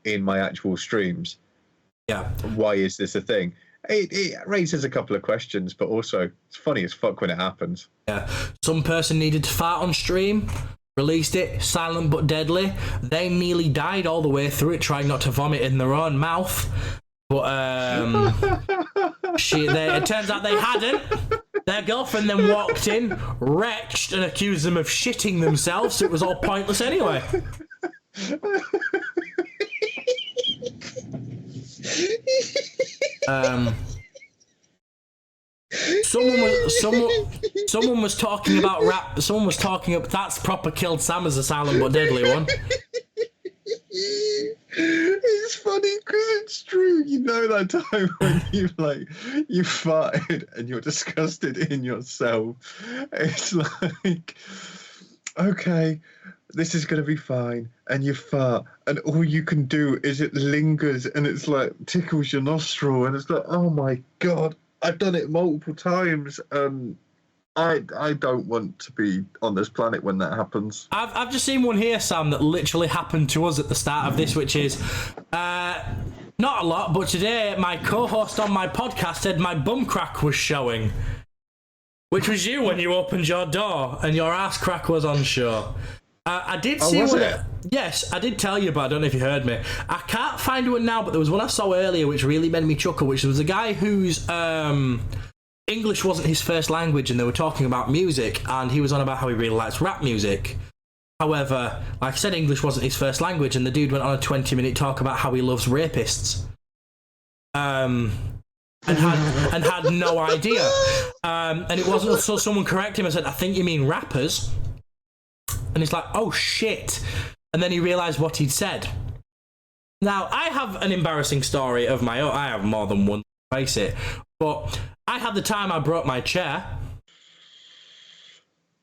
in my actual streams. Yeah. Why is this a thing? It raises a couple of questions, but also it's funny as fuck when it happens. Yeah. Some person needed to fart on stream, released it, silent but deadly. They nearly died all the way through it, trying not to vomit in their own mouth. But it turns out they hadn't. Their girlfriend then walked in, retched, and accused them of shitting themselves. So it was all pointless anyway. Someone was talking about rap. Someone was talking up. That's proper killed Sam as a silent but deadly one. It's funny because it's true. You know that time when you farted and you're disgusted in yourself. It's like, okay, this is gonna be fine, and you fart, and all you can do is it lingers, and it's like tickles your nostril, and it's like, oh my god, I've done it multiple times. I don't want to be on this planet when that happens. I've just seen one here, Sam, that literally happened to us at the start of this, which is not a lot, but today my co-host on my podcast said my bum crack was showing, which was you when you opened your door and your ass crack was on show. I did see one. Yes, I did tell you, but I don't know if you heard me. I can't find one now, but there was one I saw earlier which really made me chuckle, which was a guy whose English wasn't his first language, and they were talking about music, and he was on about how he really likes rap music. However, like I said, English wasn't his first language, and the dude went on a 20-minute talk about how he loves rapists. And had no idea. And it wasn't until someone corrected him and said, I think you mean rappers. And he's like, oh shit. And then he realised what he'd said. Now, I have an embarrassing story of my own. I have more than one, face it. But I had the time I broke my chair,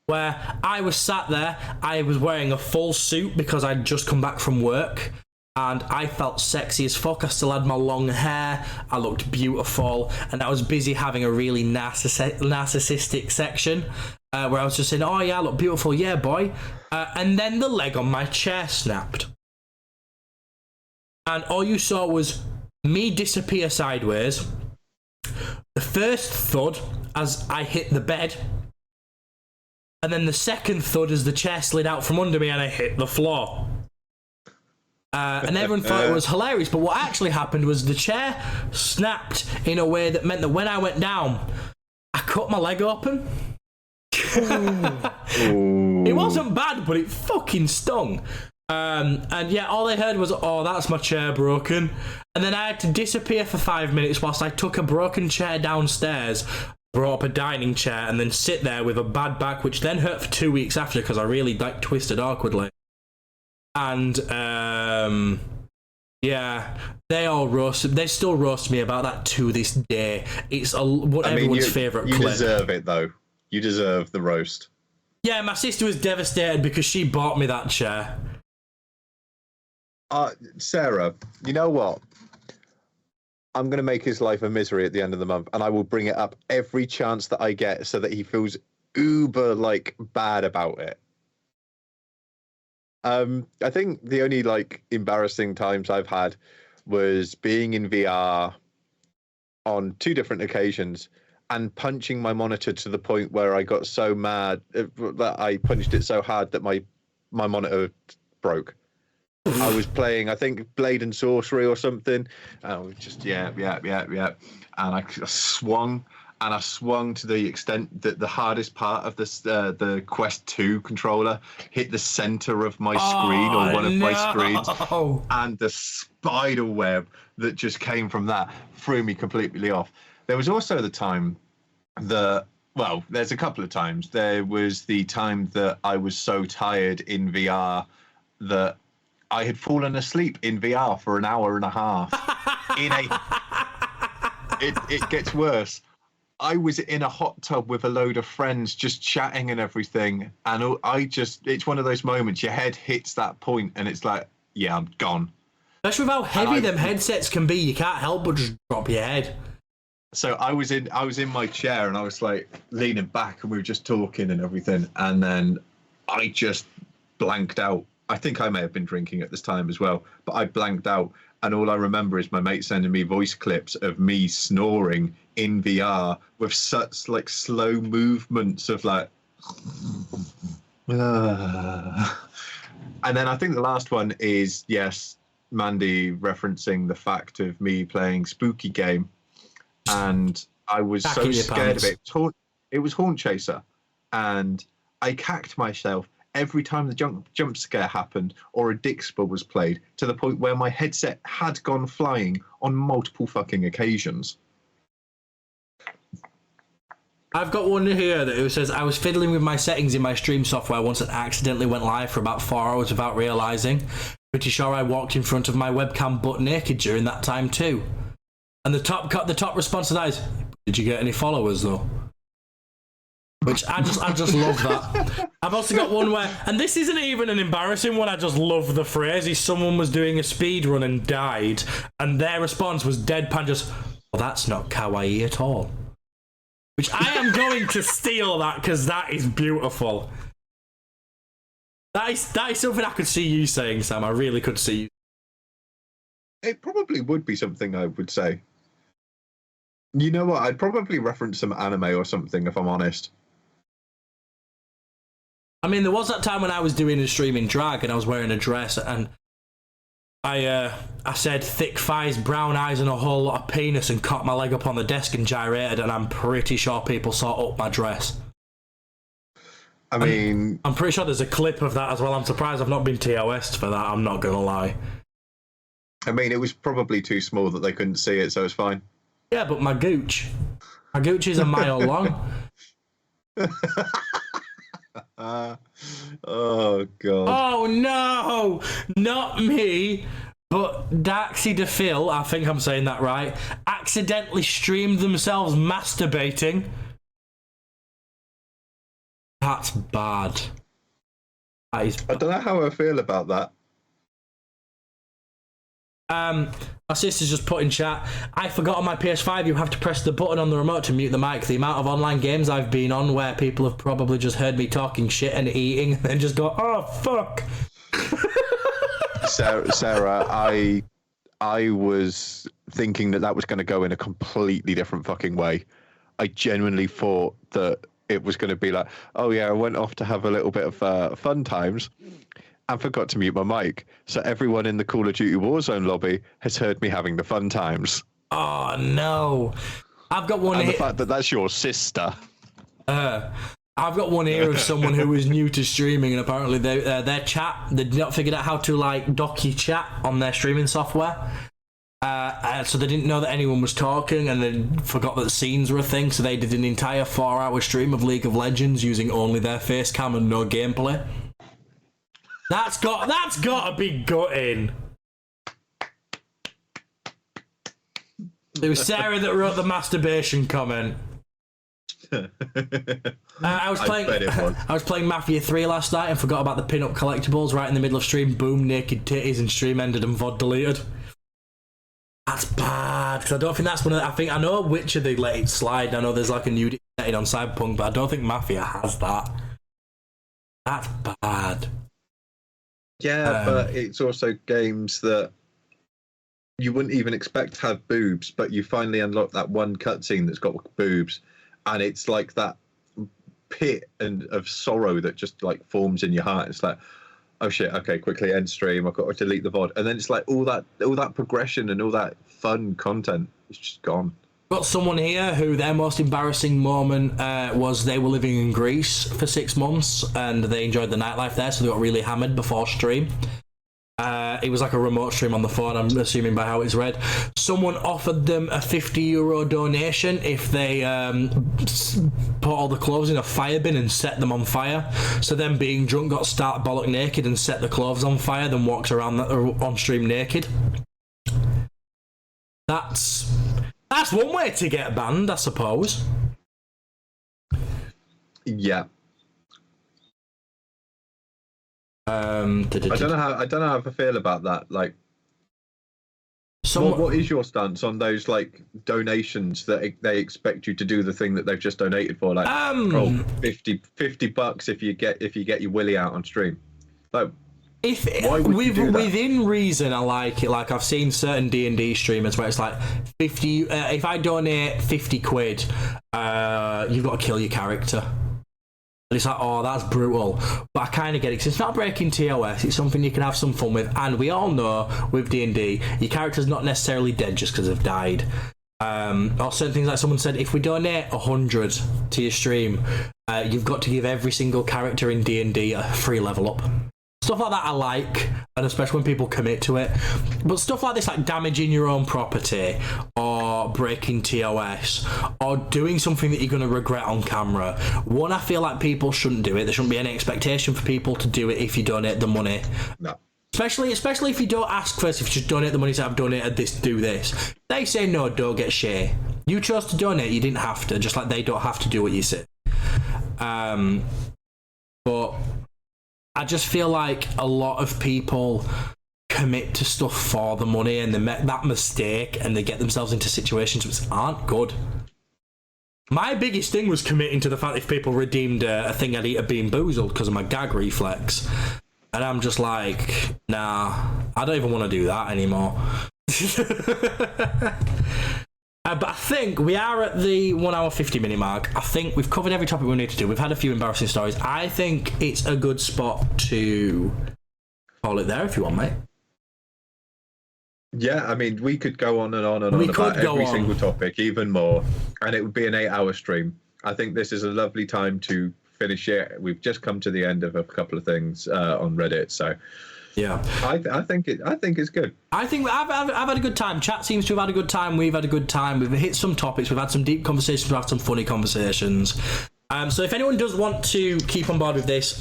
where I was sat there, I was wearing a full suit because I'd just come back from work, and I felt sexy as fuck. I still had my long hair, I looked beautiful, and I was busy having a really narcissistic section where I was just saying, oh yeah, I look beautiful, yeah boy. And then the leg on my chair snapped. And all you saw was me disappear sideways, the first thud as I hit the bed, and then the second thud as the chair slid out from under me and I hit the floor. And everyone thought it was hilarious, but what actually happened was the chair snapped in a way that meant that when I went down, I cut my leg open. It wasn't bad, but it fucking stung. And yeah, all I heard was, oh, that's my chair broken. And then I had to disappear for 5 minutes whilst I took a broken chair downstairs, brought up a dining chair, and then sit there with a bad back, which then hurt for 2 weeks after because I really twisted awkwardly. And yeah, they still roast me about that to this day. It's everyone's favourite clip. You deserve it though. You deserve the roast. Yeah, my sister was devastated because she bought me that chair. Sarah, you know what? I'm going to make his life a misery at the end of the month, and I will bring it up every chance that I get so that he feels uber, bad about it. I think the only, embarrassing times I've had was being in VR on 2 different occasions and punching my monitor to the point where I got so mad that I punched it so hard that my monitor broke. I was playing, I think, Blade and Sorcery or something. And I was just, yeah. And I swung to the extent that the hardest part of this, the Quest 2 controller hit the center of my screen, or one of my screens. And the spider web that just came from that threw me completely off. There was also the time there's a couple of times. There was the time that I was so tired in VR that I had fallen asleep in VR for an hour and a half. It gets worse. I was in a hot tub with a load of friends just chatting and everything, and it's one of those moments your head hits that point and it's like, yeah, I'm gone. Especially with how heavy them headsets can be, you can't help but just drop your head. So I was in my chair and I was leaning back and we were just talking and everything, and then I just blanked out. I think I may have been drinking at this time as well, but I blanked out, and all I remember is my mate sending me voice clips of me snoring in VR with such slow movements of and then I think the last one is, yes, Mandy referencing the fact of me playing Spooky Game, and I was so scared of it. It was Haunt Chaser, and I cacked myself every time the jump scare happened or a dick spell was played, to the point where my headset had gone flying on multiple fucking occasions. I've got one here that says, I was fiddling with my settings in my stream software once and accidentally went live for about 4 hours without realising. Pretty sure I walked in front of my webcam butt naked during that time too. And the top response to that is, did you get any followers though? Which I just love that. I've also got one where, and this isn't even an embarrassing one, I just love the phrase, is someone was doing a speed run and died, and their response was deadpan just, well, that's not kawaii at all. Which I am going to steal that, because that is beautiful. That is something I could see you saying, Sam. I really could see you. It probably would be something I would say. You know what? I'd probably reference some anime or something, if I'm honest. I mean, there was that time when I was doing a stream in drag and I was wearing a dress and I said thick thighs, brown eyes and a whole lot of penis and caught my leg up on the desk and gyrated, and I'm pretty sure people saw up my dress. I mean... I'm pretty sure there's a clip of that as well. I'm surprised I've not been TOS'd for that, I'm not gonna lie. I mean, it was probably too small that they couldn't see it, so it's fine. Yeah, but my gooch is a mile long. Oh god. Oh no, not me, but Darksy DePhil, I think I'm saying that right, accidentally streamed themselves masturbating. That's bad. That is bad. I don't know how I feel about that. My sister's just put in chat, I forgot on my PS5 you have to press the button on the remote to mute the mic. The amount of online games I've been on where people have probably just heard me talking shit and eating and then just go, oh fuck. Sarah, I was thinking that was going to go in a completely different fucking way. I genuinely thought that it was going to be like, oh yeah, I went off to have a little bit of fun times and forgot to mute my mic. So everyone in the Call of Duty Warzone lobby has heard me having the fun times. Oh no. I've got one and the fact that that's your sister. I've got one here of someone who was new to streaming and apparently their chat, they'd not figured out how to like docky chat on their streaming software. So they didn't know that anyone was talking and they forgot that scenes were a thing, so they did an entire 4-hour stream of League of Legends using only their face cam and no gameplay. That's got to be gutting. It was Sarah that wrote the masturbation comment. I was playing Mafia 3 last night and forgot about the pin-up collectibles right in the middle of stream. Boom, naked titties, and stream ended and VOD deleted. That's bad, because I don't think that's one of the, I know Witcher they let it slide. I know there's like a nudity setting on Cyberpunk, but I don't think Mafia has that. That's bad. Yeah, but it's also games that you wouldn't even expect to have boobs, but you finally unlock that one cutscene that's got boobs, and it's like that pit of sorrow that just like forms in your heart. It's like, oh shit, okay, quickly end stream. I've got to delete the VOD, and then it's like all that progression and all that fun content is just gone. Got someone here who their most embarrassing moment was they were living in Greece for 6 months and they enjoyed the nightlife there, so they got really hammered before stream. It was like a remote stream on the phone, I'm assuming by how it's read. Someone offered them a €50 donation if they put all the clothes in a fire bin and set them on fire. So them being drunk got stark bollock naked and set the clothes on fire, then walked around on stream naked. That's one way to get banned, I suppose. Yeah. I don't know how I feel about that. Like, what is your stance on those like donations that they expect you to do the thing that they've just donated for? Like, $50 if you get your willy out on stream. Like, why would you do that? Within reason, I like it. Like, I've seen certain D&D streamers where it's like 50. If I donate 50 quid, you've got to kill your character. And it's like, oh, that's brutal. But I kind of get it, because it's not breaking TOS, it's something you can have some fun with. And we all know, with D&D, your character's not necessarily dead just because they've died. Or certain things like someone said, if we donate 100 to your stream, you've got to give every single character in D&D a free level up. Stuff like that I like, and especially when people commit to it. But stuff like this, like damaging your own property, or breaking TOS, or doing something that you're going to regret on camera. One, I feel like people shouldn't do it. There shouldn't be any expectation for people to do it if you donate the money. No. Especially if you don't ask first, if you just donate the money, say, I've donated this, do this. They say no, don't get share. You chose to donate, you didn't have to, just like they don't have to do what you say. But I just feel like a lot of people commit to stuff for the money and they make that mistake and they get themselves into situations which aren't good. My biggest thing was committing to the fact if people redeemed a thing, I'd eat a bean boozled because of my gag reflex. And I'm just like, nah, I don't even want to do that anymore. But I think we are at the 1 hour 50 minute mark. I think we've covered every topic we need to do. We've had a few embarrassing stories. I think it's a good spot to call it there if you want, mate. Yeah, I mean, we could go on and on and on about every single topic, even more, and it would be an 8-hour stream. I think this is a lovely time to finish it. We've just come to the end of a couple of things on Reddit, so yeah, I think it's good. I think I've had a good time. Chat seems to have had a good time. We've had a good time. We've hit some topics. We've had some deep conversations. We've had some funny conversations. So if anyone does want to keep on board with this,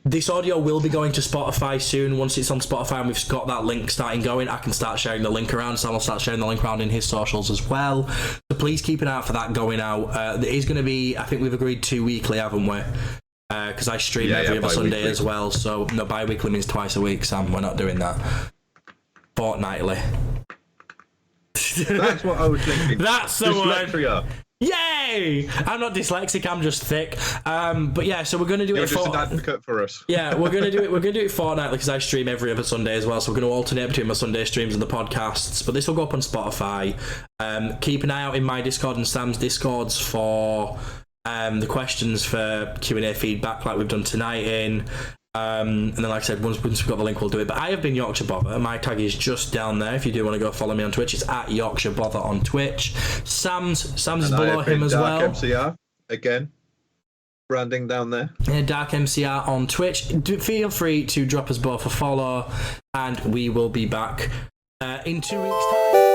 this audio will be going to Spotify soon. Once it's on Spotify and we've got that link starting going, I can start sharing the link around. Sam will start sharing the link around in his socials as well. So please keep an eye out for that going out. It is going to be, I think we've agreed 2 weekly, haven't we? Because I stream every other Sunday as well. So no, bi-weekly means twice a week, Sam. We're not doing that. Fortnightly. That's what I was thinking. That's the one. Yay! I'm not dyslexic. I'm just thick. But yeah, so we're gonna do You're it. Just an advocate for us. Yeah, we're gonna do it. We're gonna do it fortnightly because I stream every other Sunday as well. So we're gonna alternate between my Sunday streams and the podcasts. But this will go up on Spotify. Keep an eye out in my Discord and Sam's Discords for the questions for Q&A feedback, like we've done tonight. And then, like I said, once we've got the link, we'll do it. But I have been Yorkshire Bother. My tag is just down there. If you do want to go follow me on Twitch, it's at Yorkshire Bother on Twitch. Sam's is below him as well. MCR again, branding down there. Yeah, Dark MCR on Twitch. Feel free to drop us both a follow, and we will be back in 2 weeks' time.